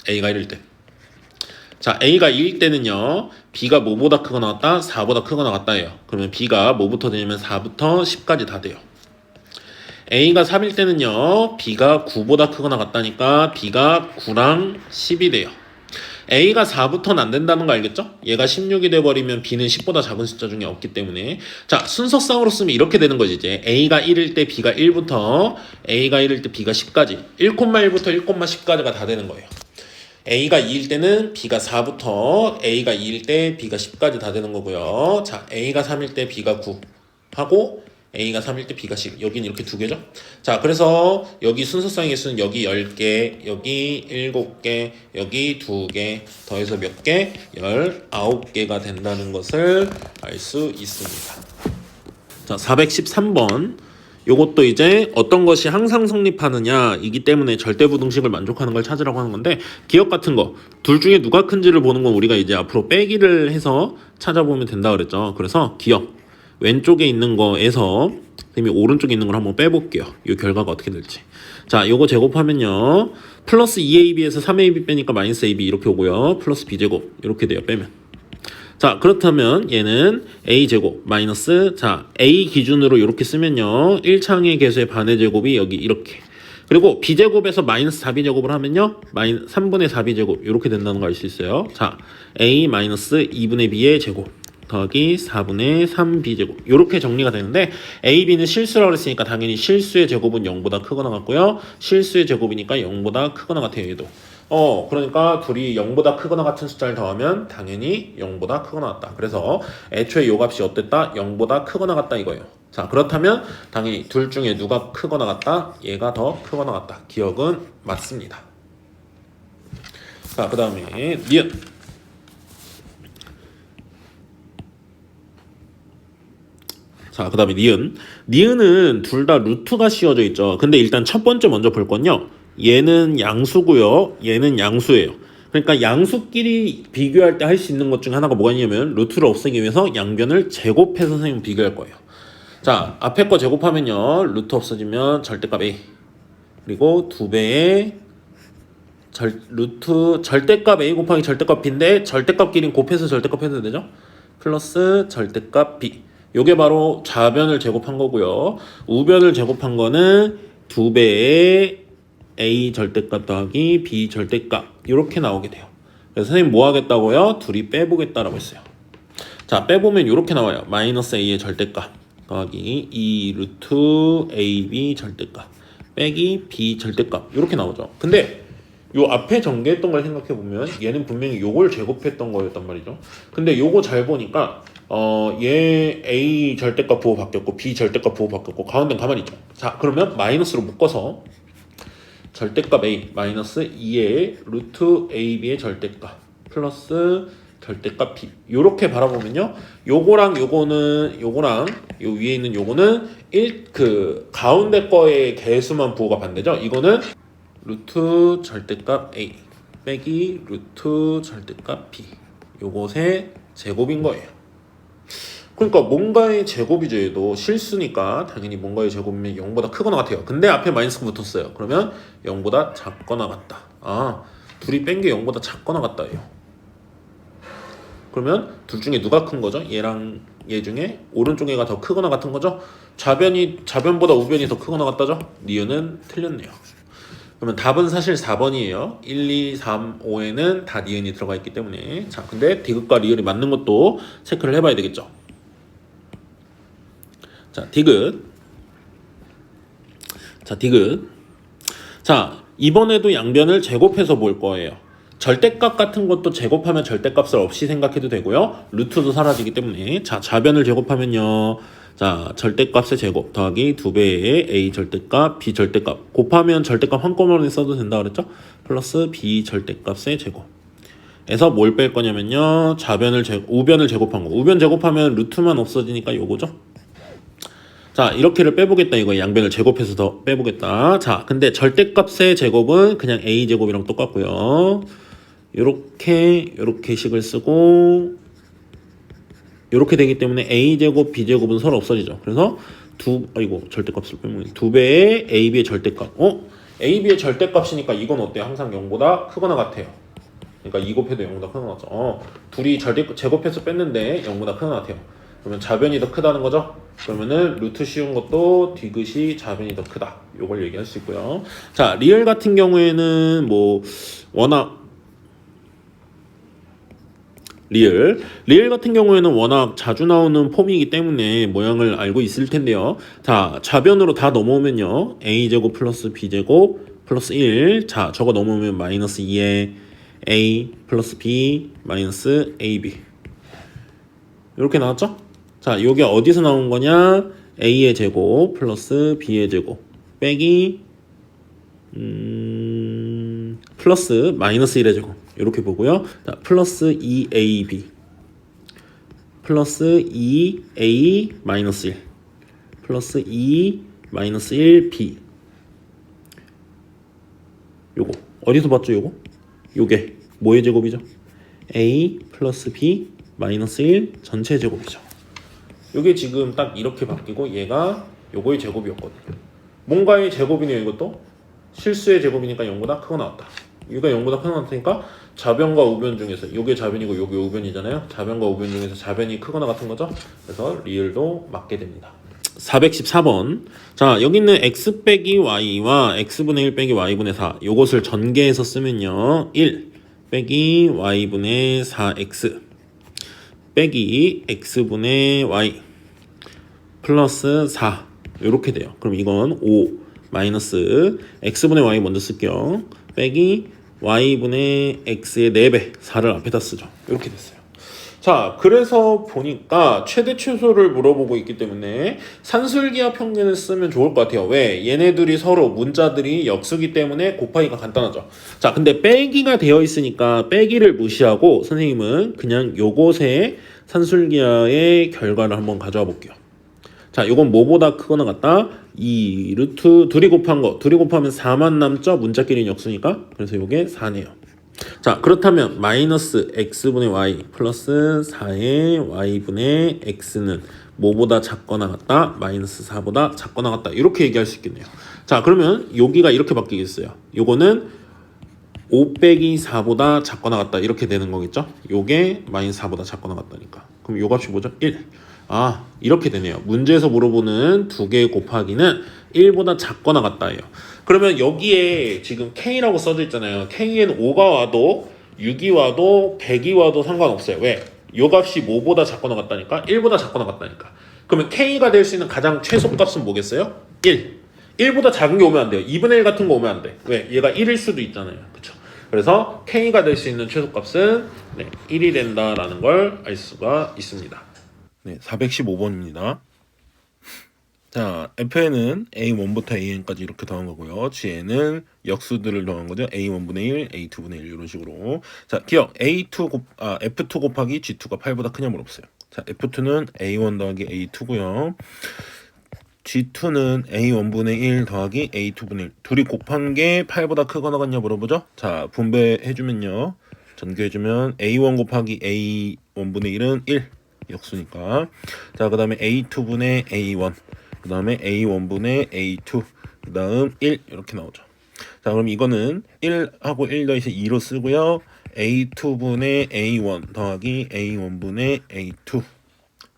Speaker 1: a가 1일 때. 자, a가 2일 때는요. b가 뭐보다 크거나 같다? 4보다 크거나 같다예요. 그러면 b가 뭐부터 되냐면 4부터 10까지 다 돼요. a가 3일 때는요. b가 9보다 크거나 같다니까 b가 9랑 10이 돼요. a가 4부터는 안 된다는 거 알겠죠? 얘가 16이 돼버리면 b는 10보다 작은 숫자 중에 없기 때문에. 자, 순서쌍으로 쓰면 이렇게 되는 거지. 이제 a가 1일 때 b가 1부터 a가 1일 때 b가 10까지 1,1부터 1,10까지가 다 되는 거예요. a가 2일 때는 b가 4부터 a가 2일 때 b가 10까지 다 되는 거고요. 자, a가 3일 때 b가 9 하고 a가 3일 때 b가 10. 여기는 이렇게 두 개죠. 자, 그래서 여기 순서쌍의 개수는 여기 10개, 여기 7개, 여기 2개, 더해서 몇 개? 19개가 된다는 것을 알 수 있습니다. 자, 413번. 요것도 이제 어떤 것이 항상 성립하느냐 이기 때문에 절대부등식을 만족하는 걸 찾으라고 하는 건데, 기억 같은 거 둘 중에 누가 큰지를 보는 건 우리가 이제 앞으로 빼기를 해서 찾아보면 된다 그랬죠. 그래서 기억 왼쪽에 있는 거에서 선생님이 오른쪽에 있는 걸 한번 빼볼게요. 이 결과가 어떻게 될지. 자, 요거 제곱하면요. 플러스 2ab에서 3ab 빼니까 마이너스 ab 이렇게 오고요. 플러스 b제곱 이렇게 돼요. 빼면. 자, 그렇다면 얘는 a제곱 마이너스, 자, a 기준으로 이렇게 쓰면요. 1차항의 개수의 반의 제곱이 여기 이렇게. 그리고 b제곱에서 마이너스 4b제곱을 하면요. 3분의 4b제곱 이렇게 된다는 걸 알 수 있어요. 자, a 마이너스 2분의 b의 제곱 더하기 4분의 3b제곱 이렇게 정리가 되는데, a, b는 실수라고 했으니까 당연히 실수의 제곱은 0보다 크거나 같고요. 실수의 제곱이니까 0보다 크거나 같아요. 얘도. 그러니까 둘이 0보다 크거나 같은 숫자를 더하면 당연히 0보다 크거나 같다. 그래서 애초에 요 값이 어땠다? 0보다 크거나 같다 이거예요. 자, 그렇다면 당연히 둘 중에 누가 크거나 같다? 얘가 더 크거나 같다. 기억은 맞습니다. 자, 그 다음에 니은. 자, 그 다음에 니은. 니은은 둘 다 루트가 씌워져 있죠. 근데 일단 첫 번째 먼저 볼 건요. 얘는 양수고요. 얘는 양수예요. 그러니까 양수끼리 비교할 때 할 수 있는 것 중 하나가 뭐가 있냐면, 루트를 없애기 위해서 양변을 제곱해서 선생님 비교할 거예요. 자, 앞에 거 제곱하면요. 루트 없어지면 절대값 A. 그리고 2배의 절대값 A 곱하기 절대값 B인데 절대값끼리 곱해서 절대값 해도 되죠? 플러스 절대값 B. 요게 바로 좌변을 제곱한 거고요. 우변을 제곱한 거는 2배의 A 절대값 더하기 B 절대값. 이렇게 나오게 돼요. 그래서 선생님 뭐 하겠다고요? 둘이 빼보겠다라고 했어요. 자, 빼보면 이렇게 나와요. 마이너스 A의 절대값 더하기 2 루트 AB 절대값 빼기 B 절대값. 이렇게 나오죠. 근데 요 앞에 전개했던 걸 생각해 보면 얘는 분명히 요걸 제곱했던 거였단 말이죠. 근데 요거 잘 보니까 얘 A 절대값 부호 바뀌었고 B 절대값 부호 바뀌었고 가운데는 가만히 있죠. 자, 그러면 마이너스로 묶어서 절대값 A 마이너스 2의 루트 AB의 절대값 플러스 절대값 B. 요렇게 바라보면요. 요거랑 요거는 요거랑 요 위에 있는 요거는 그 가운데 거의 개수만 부호가 반대죠. 이거는 루트 절대값 A 빼기 루트 절대값 B. 요것의 제곱인 거예요. 그러니까 뭔가의 제곱이죠. 얘도 실수니까 당연히 뭔가의 제곱이면 0보다 크거나 같아요. 근데 앞에 마이너스가 붙었어요. 그러면 0보다 작거나 같다. 아, 둘이 뺀 게 0보다 작거나 같다예요. 그러면 둘 중에 누가 큰 거죠? 얘랑 얘 중에 오른쪽 애가 더 크거나 같은 거죠? 좌변보다 우변이 더 크거나 같다죠? 니은은 틀렸네요. 그러면 답은 사실 4번이에요. 1, 2, 3, 5에는 다 니은이 들어가 있기 때문에. 자, 근데 디귿과 리을이 맞는 것도 체크를 해봐야 되겠죠. 자, 디귿. 자, 이번에도 양변을 제곱해서 볼 거예요. 절대값 같은 것도 제곱하면 절대값을 없이 생각해도 되고요. 루트도 사라지기 때문에. 자, 좌변을 제곱하면요. 자, 절대값의 제곱 더하기 2배의 A 절대값, B 절대값. 곱하면 절대값 한꺼번에 써도 된다 그랬죠? 플러스 B 절대값의 제곱. 에서 뭘 뺄 거냐면요. 우변을 제곱한 거. 우변 제곱하면 루트만 없어지니까 요거죠? 자, 이렇게를 빼보겠다. 이거 양변을 제곱해서 더 빼보겠다. 자, 근데 절대값의 제곱은 그냥 A 제곱이랑 똑같고요. 요렇게 식을 쓰고 요렇게 되기 때문에 A 제곱, B 제곱은 서로 없어지죠. 그래서 절대값을 빼면 2배의 AB의 절대값. AB의 절대값이니까 이건 어때요? 항상 0보다 크거나 같아요. 그러니까 2 곱해도 0보다 크거나 같죠. 둘이 제곱해서 뺐는데 0보다 크거나 같아요. 그러면 좌변이 더 크다는 거죠. 그러면은 루트 씌운 것도 디귿이 좌변이 더 크다. 요걸 얘기할 수 있고요. 자, 리을 같은 경우에는 뭐 리을 같은 경우에는 워낙 자주 나오는 폼이기 때문에 모양을 알고 있을 텐데요. 자, 좌변으로 다 넘어오면요. A제곱 플러스 B제곱 플러스 1. 자, 저거 넘어오면 마이너스 2에 A 플러스 B 마이너스 AB. 이렇게 나왔죠? 자, 요게 어디서 나온 거냐? A의 제곱 플러스 B의 제곱 빼기 플러스 마이너스 1의 제곱. 이렇게 보고요. 자, 플러스 2AB 플러스 2A 마이너스 1 플러스 2 마이너스 1B. 요거 어디서 봤죠? 요게 뭐의 제곱이죠? A 플러스 B 마이너스 1 전체 제곱이죠. 요게 지금 딱 이렇게 바뀌고 얘가 요거의 제곱이었거든요. 뭔가의 제곱이네요. 이것도 실수의 제곱이니까 0보다 크고 나왔다. 이거 0보다 크고 나왔으니까 좌변과 우변 중에서 요게 좌변이고 요게 우변이잖아요. 좌변과 우변 중에서 좌변이 크거나 같은 거죠. 그래서 리을도 맞게 됩니다. 414번. 자, 여기 있는 x 빼기 y와 x분의 1 빼기 y분의 4 요것을 전개해서 쓰면요. 1 빼기 y분의 4x 빼기 x분의 y 플러스 4 요렇게 돼요. 그럼 이건 5 마이너스 x분의 y 먼저 쓸게요. 빼기 y분의 x의 4배 4를 앞에다 쓰죠. 이렇게 됐어요. 자, 그래서 보니까 최대 최소를 물어보고 있기 때문에 산술기하 평균을 쓰면 좋을 것 같아요. 왜? 얘네들이 서로 문자들이 역수기 때문에 곱하기가 간단하죠. 자, 근데 빼기가 되어 있으니까 빼기를 무시하고 선생님은 그냥 요것의 산술기하의 결과를 한번 가져와 볼게요. 자, 요건 뭐보다 크거나 같다? 2 루트 둘이 곱한 거 둘이 곱하면 4만 남죠? 문자끼리 역수니까. 그래서 요게 4네요. 자, 그렇다면 마이너스 x분의 y 플러스 4의 y분의 x는 뭐보다 작거나 같다? 마이너스 4보다 작거나 같다. 이렇게 얘기할 수 있겠네요. 자, 그러면 여기가 이렇게 바뀌겠어요. 요거는 5 빼기 4보다 작거나 같다. 이렇게 되는 거겠죠? 요게 마이너스 4보다 작거나 같다니까. 그럼 요 값이 뭐죠? 1. 아, 이렇게 되네요. 문제에서 물어보는 두 개 곱하기는 1보다 작거나 같다예요. 그러면 여기에 지금 K라고 써져 있잖아요. K에는 5가 와도 6이 와도 100이 와도 상관없어요. 왜? 요 값이 뭐보다 작거나 같다니까? 1보다 작거나 같다니까. 그러면 K가 될 수 있는 가장 최소값은 뭐겠어요? 1. 1보다 작은 게 오면 안 돼요. 2분의 1 같은 거 오면 안 돼. 왜? 얘가 1일 수도 있잖아요. 그쵸? 그래서 K가 될 수 있는 최소값은 1이 된다라는 걸 알 수가 있습니다. 네, 415번입니다. 자, F에는 A1부터 AN까지 이렇게 더한 거고요. G에는 역수들을 더한 거죠. A1분의 1, A2분의 1 이런 식으로. 자, 기억 F2 곱하기 G2가 8보다 크냐 물어보세요. 자, F2는 A1 더하기 A2고요. G2는 A1분의 1 더하기 A2분의 1 둘이 곱한 게 8보다 크거나 같냐 물어보죠. 자, 분배해주면요. 전개해주면 A1 곱하기 A1분의 1은 1 역수니까. 자, 그 다음에 A2분의 A1 그 다음에 A1분의 A2 그 다음 1 이렇게 나오죠. 자, 그럼 이거는 1하고 1 더해서 2로 쓰고요. A2분의 A1 더하기 A1분의 A2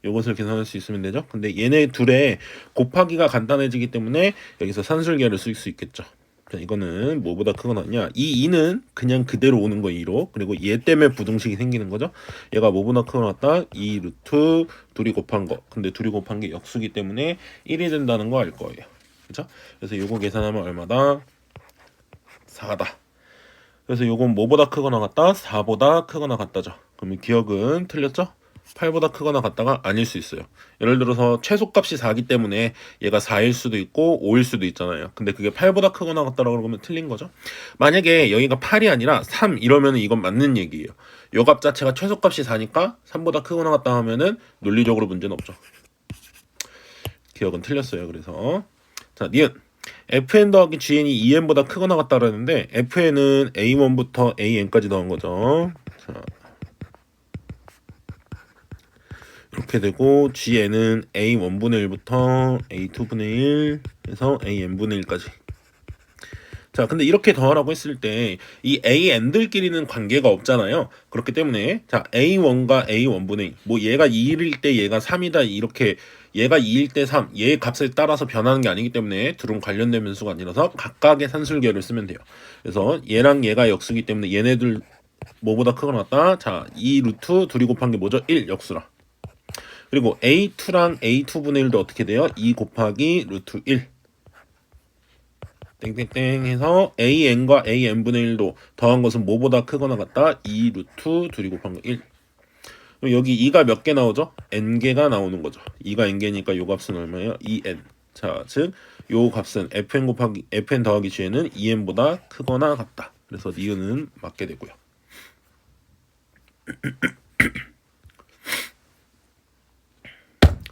Speaker 1: 요것을 계산할 수 있으면 되죠. 근데 얘네 둘의 곱하기가 간단해지기 때문에 여기서 산술계를 쓸 수 있겠죠. 자, 이거는 뭐보다 크거나 같냐? 이 2는 그냥 그대로 오는 거 2로. 그리고 얘 때문에 부등식이 생기는 거죠. 얘가 뭐보다 크거나 같다? 2 루트 둘이 곱한 거. 근데 둘이 곱한 게 역수기 때문에 1이 된다는 거 알 거예요. 그렇죠? 그래서 요거 계산하면 얼마다? 4다. 그래서 요건 뭐보다 크거나 같다? 4보다 크거나 같다죠. 그러면 기억은 틀렸죠? 8보다 크거나 같다가 아닐 수 있어요. 예를 들어서 최소값이 4기 때문에 얘가 4일 수도 있고 5일 수도 있잖아요. 근데 그게 8보다 크거나 같다라고 그러면 틀린 거죠. 만약에 여기가 8이 아니라 3 이러면 이건 맞는 얘기예요. 요 값 자체가 최소값이 4니까 3보다 크거나 같다 하면은 논리적으로 문제는 없죠. 기억은 틀렸어요. 그래서 자, 니은 fn 더하기 gn이 2n보다 크거나 같다라는데 fn은 a1부터 an까지 더한 거죠. 자, 이렇게 되고 Gn은 A1분의 1부터 A2분의 1 해서 AN분의 1까지. 자, 근데 이렇게 더하라고 했을 때 이 AN들끼리는 관계가 없잖아요. 그렇기 때문에 자, A1과 A1분의 2. 뭐 얘가 2일 때 얘가 3이다 이렇게 얘가 2일 때 3. 얘의 값에 따라서 변하는 게 아니기 때문에 둘은 관련된 변수가 아니라서 각각의 산술계를 쓰면 돼요. 그래서 얘랑 얘가 역수기 때문에 얘네들 뭐보다 크거나 같다. 자, 2 루트 둘이 곱한 게 뭐죠? 1 역수라. 그리고 A2랑 A2분의 1도 어떻게 돼요? 2 곱하기 루트 1 땡땡땡 해서 AN과 AN분의 1도 더한 것은 뭐보다 크거나 같다? 2 루트 둘이 곱한 거 1. 그럼 여기 2가 몇 개 나오죠? N개가 나오는 거죠. 2가 N개니까 요 값은 얼마예요? 2N. 자, 즉 요 값은 FN 곱하기 FN 더하기 G는 2N보다 크거나 같다. 그래서 니은은 맞게 되고요.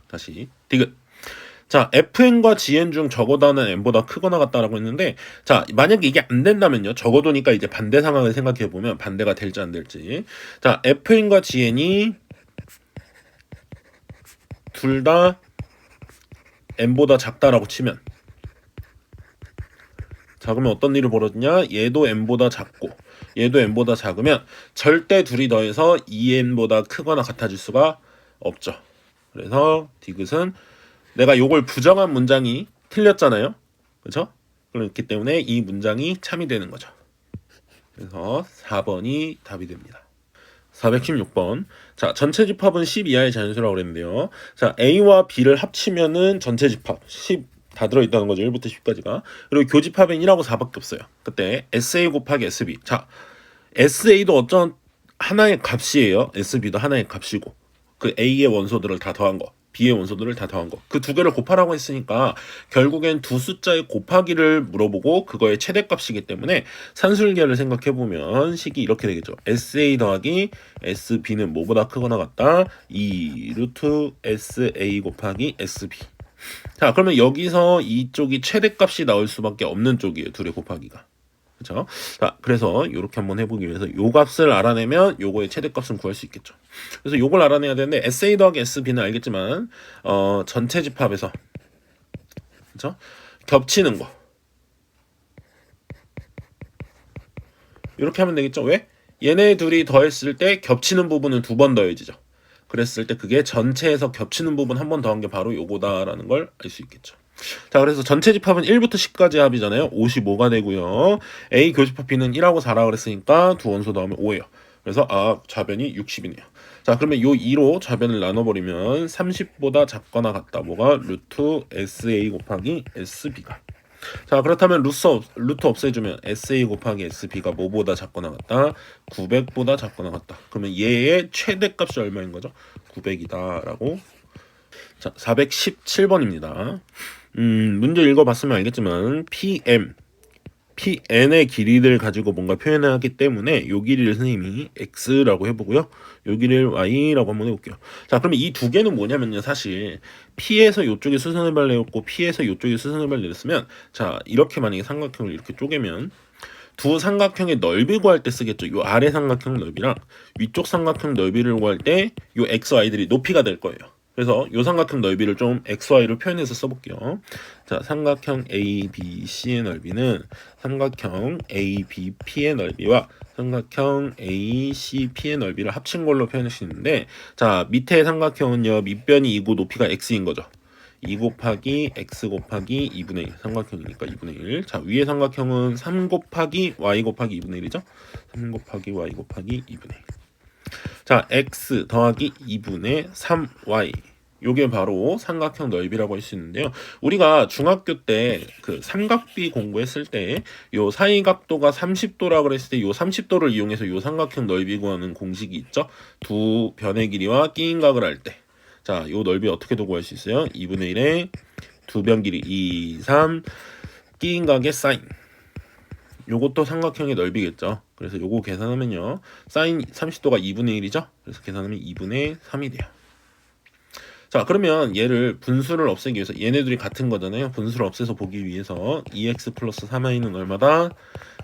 Speaker 1: 다시 디귿. 자, fn과 gn 중 적어도는 n보다 크거나 같다라고 했는데 자, 만약에 이게 안 된다면요. 적어도니까 이제 반대 상황을 생각해 보면 반대가 될지 안 될지. 자, fn과 gn이 둘 다 n보다 작다라고 치면 작으면 어떤 일이 벌어지냐? 얘도 n보다 작고 얘도 n보다 작으면 절대 둘이 더해서 2n보다 크거나 같아질 수가 없죠. 그래서 디귿은 내가 요걸 부정한 문장이 틀렸잖아요. 그렇죠? 그렇기 때문에 이 문장이 참이 되는 거죠. 그래서 4번이 답이 됩니다. 416번. 자, 전체 집합은 10 이하의 자연수라고 그랬는데요. 자, A와 B를 합치면은 전체 집합 10 다 들어있다는 거죠. 1부터 10까지가. 그리고 교집합은 1하고 4밖에 없어요. 그때 SA 곱하기 SB. 자, SA도 어떤 하나의 값이에요. SB도 하나의 값이고 그 A의 원소들을 다 더한 거. B의 원소들을 다 더한 거. 그 두 개를 곱하라고 했으니까 결국엔 두 숫자의 곱하기를 물어보고 그거의 최대값이기 때문에 산술계를 생각해보면 식이 이렇게 되겠죠. SA 더하기 SB는 뭐보다 크거나 같다? 2 루트 SA 곱하기 SB. 자, 그러면 여기서 이쪽이 최대값이 나올 수밖에 없는 쪽이에요. 둘의 곱하기가. 그렇죠? 자, 그래서 이렇게 한번 해보기 위해서 요 값을 알아내면 요거의 최대값은 구할 수 있겠죠. 그래서 요걸 알아내야 되는데 SA 더하기 SB는 알겠지만 전체 집합에서 그렇죠? 겹치는 거 이렇게 하면 되겠죠. 왜? 얘네 둘이 더했을 때 겹치는 부분은 두 번 더해지죠. 그랬을 때 그게 전체에서 겹치는 부분 한 번 더한 게 바로 요거다라는 걸 알 수 있겠죠. 자, 그래서 전체 집합은 1부터 10까지 합이잖아요. 55가 되고요. A 교집합 B는 1하고 4라 그랬으니까 두 원소 더하면 5예요. 그래서 좌변이 60이네요. 자, 그러면 요 2로 좌변을 나눠버리면 30보다 작거나 같다. 뭐가? 루트 SA 곱하기 SB가. 자, 그렇다면 루트 없애주면 SA 곱하기 SB가 뭐보다 작거나 같다? 900보다 작거나 같다. 그러면 얘의 최대값이 얼마인 거죠? 900이다 라고. 자, 417번입니다. 문제 읽어봤으면 알겠지만 PN의 길이를 가지고 뭔가 표현하기 때문에 요 길이를 선생님이 X라고 해보고요. 요 길이를 Y라고 한번 해볼게요. 자, 그러면 이 두 개는 뭐냐면요. 사실 P에서 요쪽에 수선을 발내었고 P에서 요쪽에 수선을 발내렸으면 자, 이렇게 만약에 삼각형을 이렇게 쪼개면 두 삼각형의 넓이 구할 때 쓰겠죠. 요 아래 삼각형 넓이랑 위쪽 삼각형 넓이를 구할 때 요 X, Y들이 높이가 될 거예요. 그래서 요 삼각형 넓이를 좀 XY로 표현해서 써볼게요. 자, 삼각형 ABC의 넓이는 삼각형 ABP의 넓이와 삼각형 ACP의 넓이를 합친 걸로 표현할 수 있는데, 자, 밑에 삼각형은요, 밑변이 2고 높이가 X인 거죠. 2 곱하기 X 곱하기 2분의 1 삼각형이니까 2분의 1. 자, 위에 삼각형은 3 곱하기 Y 곱하기 2분의 1이죠. 3 곱하기 Y 곱하기 2분의 1. 자, X 더하기 2분의 3Y. 요게 바로 삼각형 넓이라고 할 수 있는데요. 우리가 중학교 때 그 삼각비 공부했을 때 요 사이각도가 30도라 그랬을 때 요 30도를 이용해서 요 삼각형 넓이 구하는 공식이 있죠. 두 변의 길이와 끼인각을 할 때. 자, 요 넓이 어떻게도 구할 수 있어요? 2분의 1에 두 변 길이 2, 3 끼인각의 사인. 요것도 삼각형의 넓이겠죠. 그래서 요거 계산하면요. 사인 30도가 2분의 1이죠. 그래서 계산하면 2분의 3이 돼요. 자, 그러면 얘를 분수를 없애기 위해서 얘네들이 같은 거잖아요. 분수를 없애서 보기 위해서 2x 플러스 3y는 얼마다?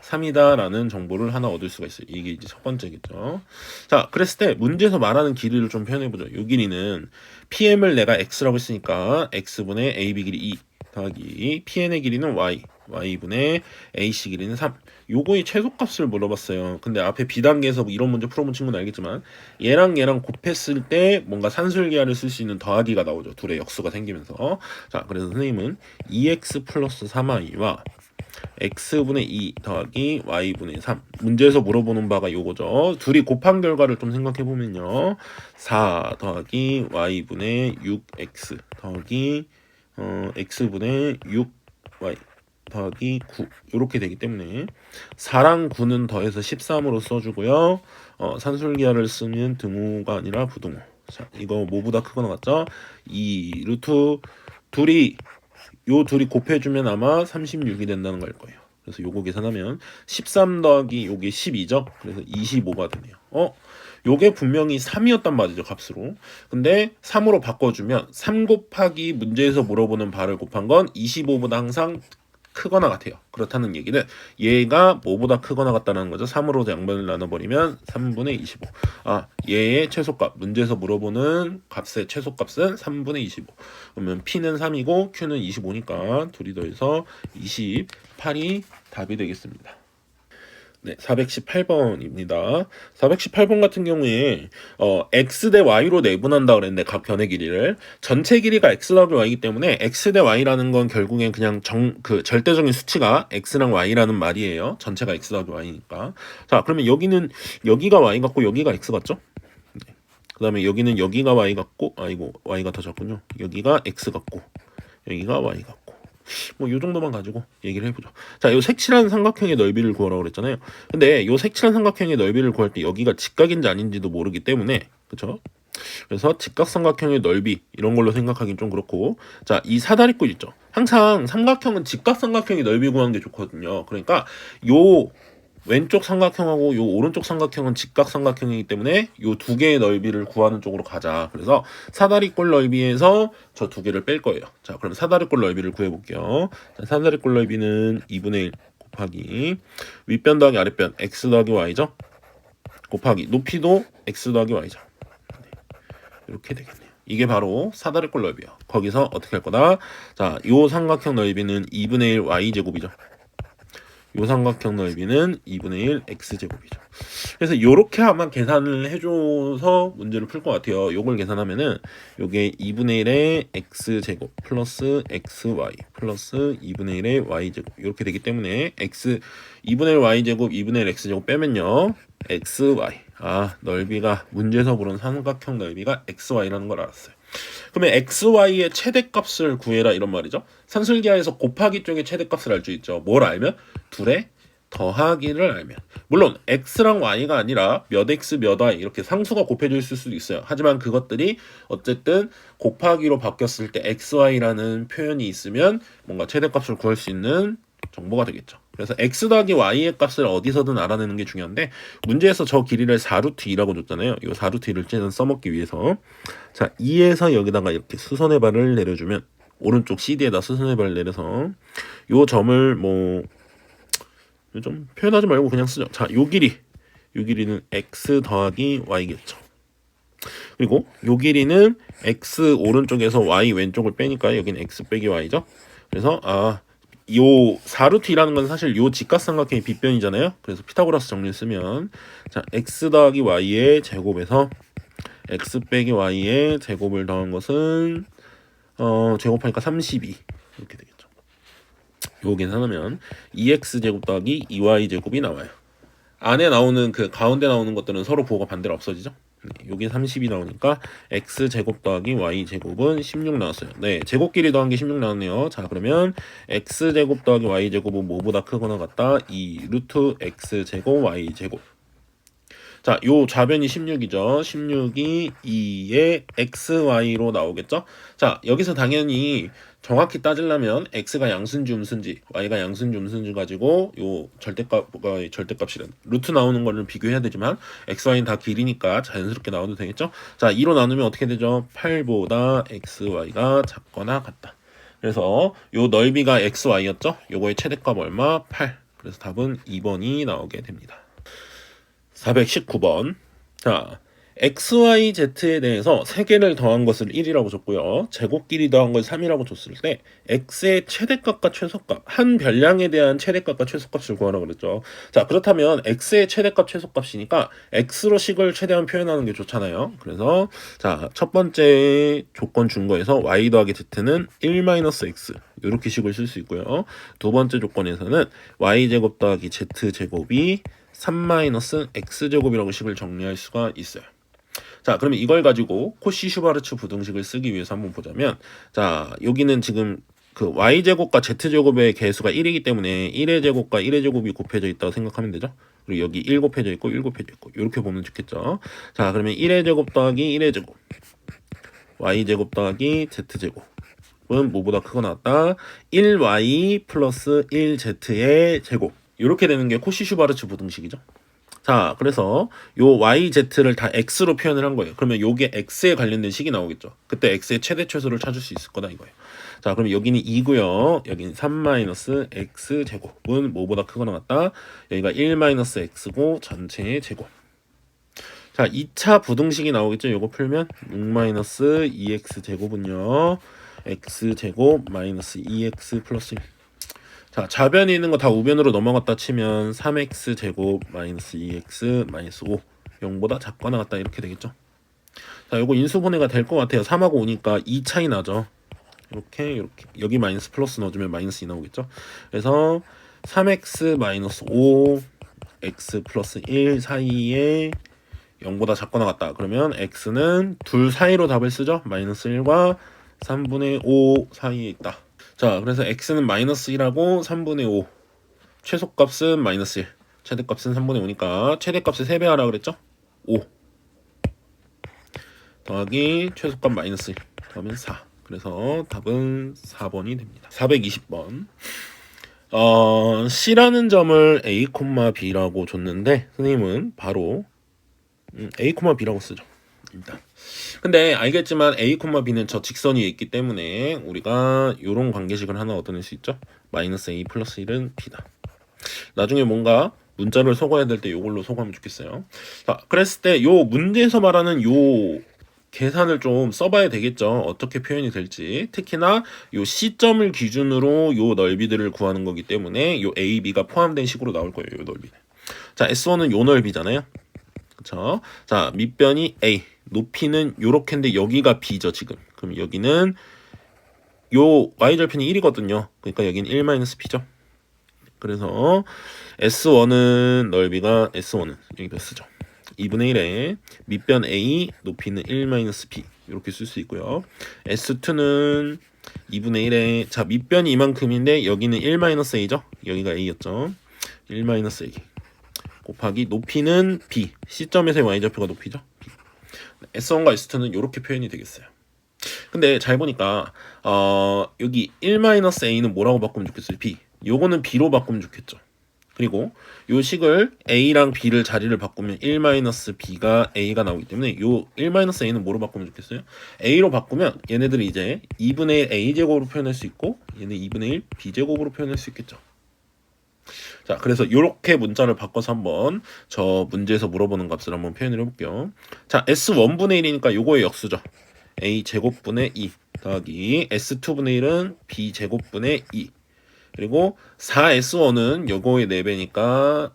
Speaker 1: 3이다 라는 정보를 하나 얻을 수가 있어요. 이게 이제 첫 번째겠죠. 자, 그랬을 때 문제에서 말하는 길이를 좀 표현해보죠. 이 길이는 PM을 내가 x라고 했으니까 x분의 AB 길이 2 더하기 PN의 길이는 y분의 AC 길이는 3. 요거의 최소값을 물어봤어요. 근데 앞에 B단계에서 이런 문제 풀어본 친구는 알겠지만 얘랑 곱했을 때 뭔가 산술기하를 쓸 수 있는 더하기가 나오죠. 둘의 역수가 생기면서. 자, 그래서 선생님은 2x 플러스 3y와 x분의 2 더하기 y분의 3. 문제에서 물어보는 바가 요거죠. 둘이 곱한 결과를 좀 생각해보면요. 4 더하기 y분의 6x 더하기 x분의 6y 더하기 9 이렇게 되기 때문에 4랑 9는 더해서 13으로 써주고요. 산술기하를 쓰면 등호가 아니라 부등호. 자, 이거 뭐보다 크거나 같죠? 2 루트 둘이 곱해주면 아마 36이 된다는 걸 거예요. 그래서 요거 계산하면 13 더하기 요게 12죠. 그래서 25가 되네요. 요게 분명히 3이었단 말이죠, 값으로. 근데 3으로 바꿔주면 3 곱하기 문제에서 물어보는 바를 곱한 건 25보다 항상 크거나 같아요. 그렇다는 얘기는 얘가 뭐보다 크거나 같다는 거죠. 3으로 양변을 나눠버리면 3분의 25. 얘의 최소값. 문제에서 물어보는 값의 최소값은 3분의 25. 그러면 P는 3이고 Q는 25니까 둘이 더해서 28이 답이 되겠습니다. 네, 418번입니다. 418번 같은 경우에 x 대 y로 내분한다 그랬는데 각 변의 길이를 전체 길이가 x 더하기 y이기 때문에 x 대 y라는 건 결국엔 그냥 그 절대적인 수치가 x랑 y라는 말이에요. 전체가 x 더하기 y니까. 자, 그러면 여기가 y 같고 여기가 x 같죠? 네. 그다음에 여기는 여기가 y 같고 y가 더 작군요. 여기가 x 같고 여기가 y 같고. 뭐 요 정도만 가지고 얘기를 해보죠. 자, 요 색칠한 삼각형의 넓이를 구하라고 그랬잖아요. 근데 요 색칠한 삼각형의 넓이를 구할 때 여기가 직각인지 아닌지도 모르기 때문에 그쵸? 그래서 직각삼각형의 넓이 이런 걸로 생각하기는 좀 그렇고, 자, 이 사다리꼴 있죠. 항상 삼각형은 직각삼각형의 넓이 구하는 게 좋거든요. 그러니까 요 왼쪽 삼각형하고 요 오른쪽 삼각형은 직각삼각형이기 때문에 요 두 개의 넓이를 구하는 쪽으로 가자. 그래서 사다리꼴 넓이에서 저 두 개를 뺄 거예요. 자, 그럼 사다리꼴 넓이를 구해볼게요. 자, 사다리꼴 넓이는 2분의 1 곱하기 윗변 더하기 아랫변 x 더하기 y죠. 곱하기 높이도 x 더하기 y죠. 이렇게 되겠네요. 이게 바로 사다리꼴 넓이요. 거기서 어떻게 할 거다? 자, 요 삼각형 넓이는 2분의 1 y제곱이죠. 요 삼각형 넓이는 2분의 1 x제곱이죠. 그래서 요렇게 아마 계산을 해줘서 문제를 풀 것 같아요. 요걸 계산하면은 요게 2분의 1의 x제곱 플러스 xy 플러스 2분의 1의 y제곱 이렇게 되기 때문에 2분의 1 y제곱 2분의 1 x제곱 빼면요 xy 넓이가 문제에서 부른 삼각형 넓이가 xy라는 걸 알았어요. 그러면 xy의 최대값을 구해라 이런 말이죠. 산술기하에서 곱하기 쪽의 최대값을 알 수 있죠. 뭘 알면? 둘의 더하기를 알면. 물론 x랑 y가 아니라 몇 x 몇 y 이렇게 상수가 곱해져 있을 수도 있어요. 하지만 그것들이 어쨌든 곱하기로 바뀌었을 때 xy라는 표현이 있으면 뭔가 최대값을 구할 수 있는 정보가 되겠죠. 그래서 x 더하기 y의 값을 어디서든 알아내는 게 중요한데 문제에서 저 길이를 4루트 2라고 줬잖아요. 이 4루트 2를 쟤는 써먹기 위해서 자 2에서 여기다가 이렇게 수선의 발을 내려주면 오른쪽 CD에다 수선의 발을 내려서 요 점을 뭐 좀 표현하지 말고 그냥 쓰죠. 자, 요 길이는 x 더하기 y겠죠. 그리고 요 길이는 x 오른쪽에서 y 왼쪽을 빼니까 여기는 x 빼기 y죠. 그래서 요 4루트 2라는 건 사실 요 직각삼각형의 빗변이잖아요. 그래서 피타고라스 정리를 쓰면 자 x 더하기 y의 제곱에서 x 빼기 y의 제곱을 더한 것은 제곱하니까 32 이렇게 되겠죠. 요 계산하면 2x제곱 더하기 2y제곱이 나와요. 안에 나오는 그 가운데 나오는 것들은 서로 부호가 반대로 없어지죠. 요게 30이 나오니까 x제곱 더하기 y제곱은 16 나왔어요. 네, 제곱끼리 더한 게 16 나왔네요. 자, 그러면 x제곱 더하기 y제곱은 뭐보다 크거나 같다? 2 루트 x제곱 y제곱. 자, 요 좌변이 16이죠. 16이 2의 xy로 나오겠죠? 자, 여기서 당연히 정확히 따지려면 x가 양순지 음순지, y가 양순지 음순지 가지고 요 절대값이란 루트 나오는 거를 비교해야 되지만 xy는 다 길이니까 자연스럽게 나와도 되겠죠? 자, 2로 나누면 어떻게 되죠? 8보다 xy가 작거나 같다. 그래서 요 넓이가 xy였죠? 요거의 최대값 얼마? 8. 그래서 답은 2번이 나오게 됩니다. 419번. 자, XYZ에 대해서 3개를 더한 것을 1이라고 줬고요. 제곱끼리 더한 걸 3이라고 줬을 때 X의 최대값과 최소값, 한 별량에 대한 최대값과 최소값을 구하라고 그랬죠. 자, 그렇다면 X의 최대값, 최소값이니까 X로 식을 최대한 표현하는 게 좋잖아요. 그래서 자, 첫 번째 조건 준 거에서 Y 더하기 Z는 1-X 이렇게 식을 쓸 수 있고요. 두 번째 조건에서는 Y제곱 더하기 Z제곱이 3-x제곱이라고 식을 정리할 수가 있어요. 자, 그러면 이걸 가지고 코시-슈바르츠 부등식을 쓰기 위해서 한번 보자면 자, 여기는 지금 그 y제곱과 z제곱의 개수가 1이기 때문에 1의 제곱과 1의 제곱이 곱해져 있다고 생각하면 되죠. 그리고 여기 1 곱해져 있고 1 곱해져 있고 이렇게 보면 좋겠죠. 자, 그러면 1의 제곱 더하기 1의 제곱 y제곱 더하기 z제곱은 뭐보다 크거나 같다? 1y 플러스 1z의 제곱 이렇게 되는 게 코시-슈바르츠 부등식이죠. 자, 그래서 요 yz를 다 x로 표현을 한 거예요. 그러면 요게 x에 관련된 식이 나오겠죠. 그때 x의 최대 최소를 찾을 수 있을 거다 이거예요. 자, 그럼 여기는 2고요. 여기는 3-x제곱은 뭐보다 크거나 같다? 여기가 1-x고 전체의 제곱. 자, 2차 부등식이 나오겠죠. 요거 풀면 6-2x제곱은요. x제곱 마이너스 2x 플러스 1. 자, 좌변에 있는 거 다 우변으로 넘어갔다 치면 3x제곱 마이너스 2x 마이너스 5 0보다 작거나 같다 이렇게 되겠죠. 자, 요거 인수분해가 될 것 같아요. 3하고 5니까 2 차이 나죠. 이렇게 여기 마이너스 플러스 넣어주면 마이너스 2 나오겠죠. 그래서 3x 마이너스 5 x 플러스 1 사이에 0보다 작거나 같다. 그러면 x는 둘 사이로 답을 쓰죠. 마이너스 1과 3분의 5 사이에 있다. 자, 그래서 x는 마이너스 1하고 3분의 5 최소값은 마이너스 1 최대값은 3분의 5니까 최대값을 3배 하라 그랬죠? 5 더하기 최소값 마이너스 1 더하면 4 그래서 답은 4번이 됩니다. 420번 C라는 점을 A, B라고 줬는데 선생님은 바로 A, B라고 쓰죠. 일단 근데 알겠지만 A, B는 저 직선 위에 있기 때문에 우리가 이런 관계식을 하나 얻어낼 수 있죠. 마이너스 A 플러스 1은 B다. 나중에 뭔가 문자를 적어야 될 때 이걸로 적으면 좋겠어요. 자, 그랬을 때 요 문제에서 말하는 요 계산을 좀 써봐야 되겠죠. 어떻게 표현이 될지. 특히나 요 시점을 기준으로 요 넓이들을 구하는 거기 때문에 요 A, B가 포함된 식으로 나올 거예요. 요 넓이는. 자, S1은 요 넓이잖아요. 그쵸? 자, 밑변이 A, 높이는 요렇게인데 여기가 B죠, 지금. 그럼 여기는 요 Y절편이 1이거든요. 그러니까 여기는 1-P죠. 그래서 S1은 넓이가 S1은 여기 몇 쓰죠? 2분의 1에 밑변 A, 높이는 1-B 이렇게 쓸 수 있고요. S2는 2분의 1에 자 밑변이 이만큼인데 여기는 1-A죠. 여기가 A였죠. 1-A 곱하기 높이는 B, C점에서의 Y좌표가 높이죠. B. S1과 S2는 이렇게 표현이 되겠어요. 근데 잘 보니까 여기 1-A는 뭐라고 바꾸면 좋겠어요? B. 요거는 B로 바꾸면 좋겠죠. 그리고 요 식을 A랑 B를 자리를 바꾸면 1-B가 A가 나오기 때문에 요 1-A는 뭐로 바꾸면 좋겠어요? A로 바꾸면 얘네들이 이제 2분의 1 A제곱으로 표현할 수 있고 얘는 2분의 1 B제곱으로 표현할 수 있겠죠. 자, 그래서 요렇게 문자를 바꿔서 한번 저 문제에서 물어보는 값을 한번 표현을 해볼게요. 자, S1분의 1이니까 요거의 역수죠. A제곱분의 2 더하기 S2분의 1은 B제곱분의 2 그리고 4S1은 요거의 4배니까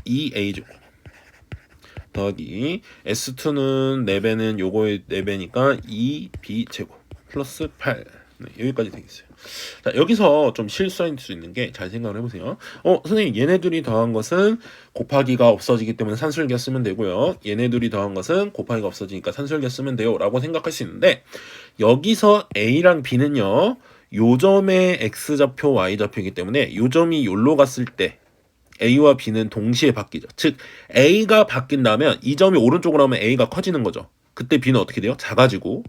Speaker 1: 2A제곱 더하기 S2는 4배는 요거의 4배니까 2B제곱 플러스 8 네, 여기까지 되겠어요. 자, 여기서 좀 실수할 수 있는 게 잘 생각을 해보세요. 선생님 얘네들이 더한 것은 곱하기가 없어지기 때문에 산술기하 쓰면 되고요. 얘네들이 더한 것은 곱하기가 없어지니까 산술기하 쓰면 돼요 라고 생각할 수 있는데 여기서 A랑 B는요 요점의 X좌표, Y좌표이기 때문에 요점이 요로 갔을 때 A와 B는 동시에 바뀌죠. 즉 A가 바뀐다면 이 점이 오른쪽으로 하면 A가 커지는 거죠. 그때 B는 어떻게 돼요? 작아지고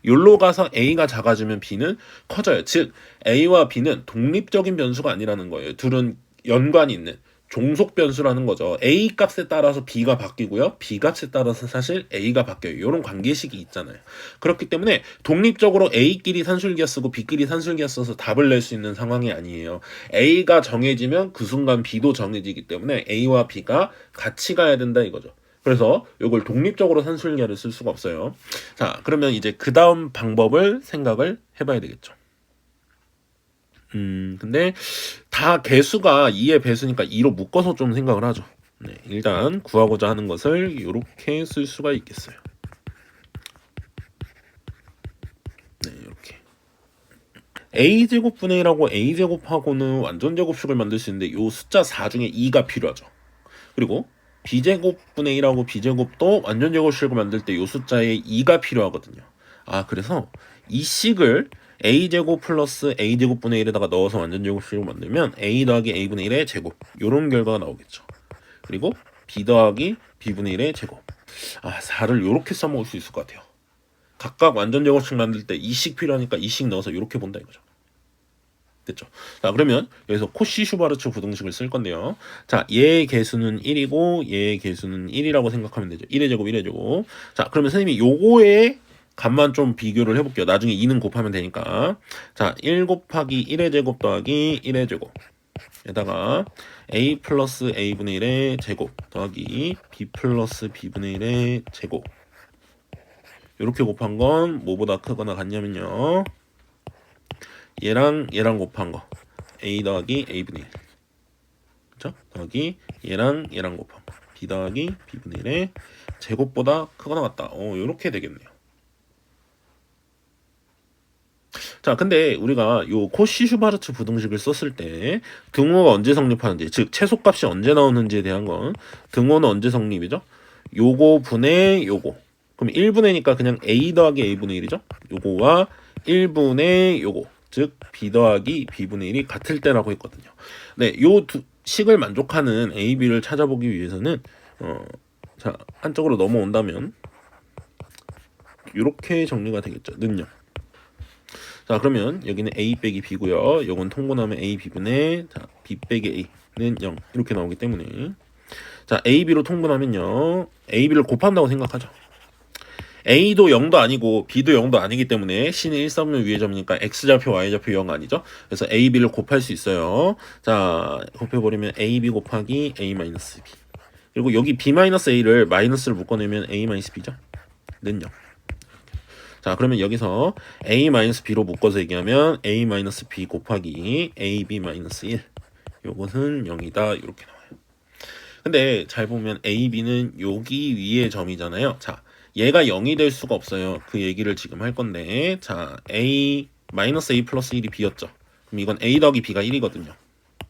Speaker 1: 요로 가서 A가 작아지면 B는 커져요. 즉 A와 B는 독립적인 변수가 아니라는 거예요. 둘은 연관이 있는 종속 변수라는 거죠. A 값에 따라서 B가 바뀌고요. B 값에 따라서 사실 A가 바뀌어요. 이런 관계식이 있잖아요. 그렇기 때문에 독립적으로 A끼리 산술기하 쓰고 B끼리 산술기하 써서 답을 낼 수 있는 상황이 아니에요. A가 정해지면 그 순간 B도 정해지기 때문에 A와 B가 같이 가야 된다 이거죠. 그래서 이걸 독립적으로 산술기하를 쓸 수가 없어요. 자, 그러면 이제 그 다음 방법을 생각을 해봐야 되겠죠. 근데 다 개수가 2의 배수니까 2로 묶어서 좀 생각을 하죠. 네, 일단 구하고자 하는 것을 이렇게 쓸 수가 있겠어요. 네, 이렇게 a제곱분의 1하고 a제곱하고는 완전제곱식을 만들 수 있는데 이 숫자 4 중에 2가 필요하죠. 그리고 b제곱분의 1하고 b제곱도 완전제곱식을 만들 때 이 숫자에 2가 필요하거든요. 그래서 이 식을 a제곱 플러스 a제곱분의 1에다가 넣어서 완전제곱식으로 만들면 a 더하기 a분의 1의 제곱 요런 결과가 나오겠죠. 그리고 b 더하기 b분의 1의 제곱 4를 요렇게 써먹을 수 있을 것 같아요. 각각 완전제곱식 만들 때 이 식 필요하니까 이 식 넣어서 요렇게 본다 이거죠. 됐죠? 자, 그러면 여기서 코시-슈바르츠 부등식을 쓸 건데요. 자, 얘의 개수는 1이고 얘의 개수는 1이라고 생각하면 되죠. 1의 제곱, 1의 제곱. 자, 그러면 선생님이 요거의 값만 좀 비교를 해볼게요. 나중에 2는 곱하면 되니까. 자, 1 곱하기 1의 제곱 더하기 1의 제곱 에다가 a 플러스 a분의 1의 제곱 더하기 b 플러스 b분의 1의 제곱 이렇게 곱한 건 뭐보다 크거나 같냐면요. 얘랑 곱한 거 a 더하기 a분의 1 그쵸? 더하기 얘랑 곱한 거 b 더하기 b분의 1의 제곱보다 크거나 같다. 요렇게 되겠네요. 자, 근데 우리가 요 코시-슈바르츠 부등식을 썼을 때 등호가 언제 성립하는지, 즉 최소값이 언제 나오는지에 대한 건 등호는 언제 성립이죠? 요거 분의 요거. 그럼 1분의니까 그냥 a 더하기 a분의 1이죠? 요거와 1분의 요거. 즉 b 더하기 b분의 1이 같을 때라고 했거든요. 네, 요 두 식을 만족하는 a, b를 찾아보기 위해서는 자, 한쪽으로 넘어온다면 이렇게 정리가 되겠죠. 는요. 자, 그러면 여기는 a 빼기 b고요. 요건 통분하면 a b분의 자, b 빼기 a는 0 이렇게 나오기 때문에 자, a, b로 통분하면요. a, b를 곱한다고 생각하죠. A도 0도 아니고 B도 0도 아니기 때문에 C는 1, 3은 위의 점이니까 X좌표, Y좌표 0 아니죠? 그래서 A, B를 곱할 수 있어요. 자, 곱해버리면 A, B 곱하기 A 마이너스 B. 그리고 여기 B 마이너스 A를 마이너스를 묶어내면 A 마이너스 B죠? 는 0. 자, 그러면 여기서 A 마이너스 B로 묶어서 얘기하면 A 마이너스 B 곱하기 AB 마이너스 1. 요것은 0이다. 이렇게 나와요. 근데 잘 보면 A, B는 여기 위에 점이잖아요. 자, 얘가 0이 될 수가 없어요. 그 얘기를 지금 할 건데, 자, A 마이너스 A 플러스 1이 B였죠. 그럼 이건 A 더하기 B가 1이거든요.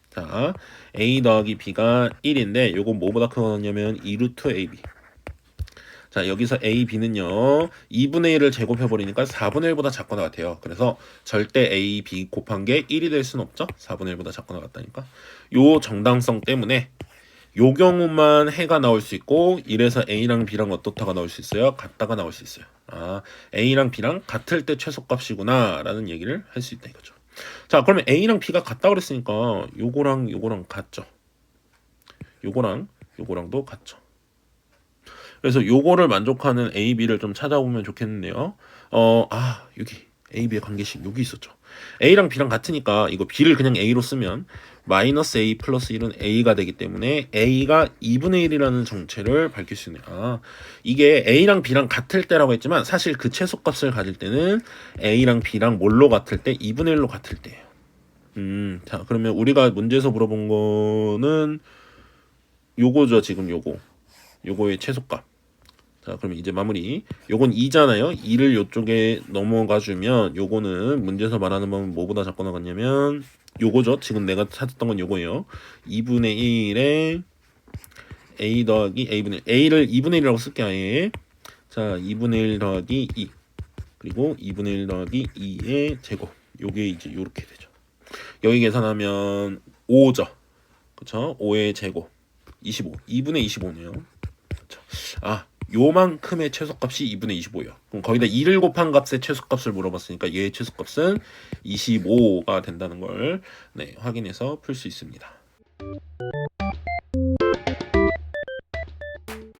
Speaker 1: 자, A 더하기 B가 1인데 요건 뭐보다 크거냐면 2루트 AB. 자, 여기서 A, B는요 2분의 1을 제곱해버리니까 4분의 1보다 작거나 같아요. 그래서 절대 A, B 곱한 게 1이 될 수는 없죠. 4분의 1보다 작거나 같다니까. 요 정당성 때문에 요 경우만 해가 나올 수 있고, 이래서 A랑 B랑 어떻다가 나올 수 있어요? 같다가 나올 수 있어요. 아, A랑 B랑 같을 때 최소값이구나 라는 얘기를 할 수 있다 이거죠. 자, 그러면 A랑 B가 같다 그랬으니까 요거랑 요거랑 같죠. 요거랑 요거랑도 같죠. 그래서 요거를 만족하는 A, B를 좀 찾아보면 좋겠는데요. 여기 A, B의 관계식 여기 있었죠. A랑 B랑 같으니까 이거 B를 그냥 A로 쓰면 마이너스 A 플러스 1은 A가 되기 때문에 A가 2분의 1이라는 정체를 밝힐 수 있네요. 아, 이게 A랑 B랑 같을 때라고 했지만 사실 그 최소값을 가질 때는 A랑 B랑 뭘로 같을 때? 2분의 1로 같을 때예요. 자, 그러면 우리가 문제에서 물어본 거는 요거죠. 지금 요거의 최소값. 자, 그러면 이제 마무리. 요건 2잖아요. 2를 요쪽에 넘어가 주면 요거는 문제에서 말하는 건 뭐보다 작거나 같냐면 요거죠. 지금 내가 찾았던 건 요거예요. 2분의 1에 A 더하기 A분의 1. A를 2분의 1이라고 쓸게 아예. 자, 2분의 1 더하기 2. 그리고 2분의 1 더하기 2의 제곱. 요게 이제 요렇게 되죠. 여기 계산하면 5죠. 그쵸? 5의 제곱. 25. 2분의 25네요. 그쵸? 아, 요만큼의 최소값이 2분의 25예요. 그럼 거기다 2를 곱한 값의 최소값을 물어봤으니까 얘의 최소값은 25가 된다는 걸 확인해서 풀 수 있습니다.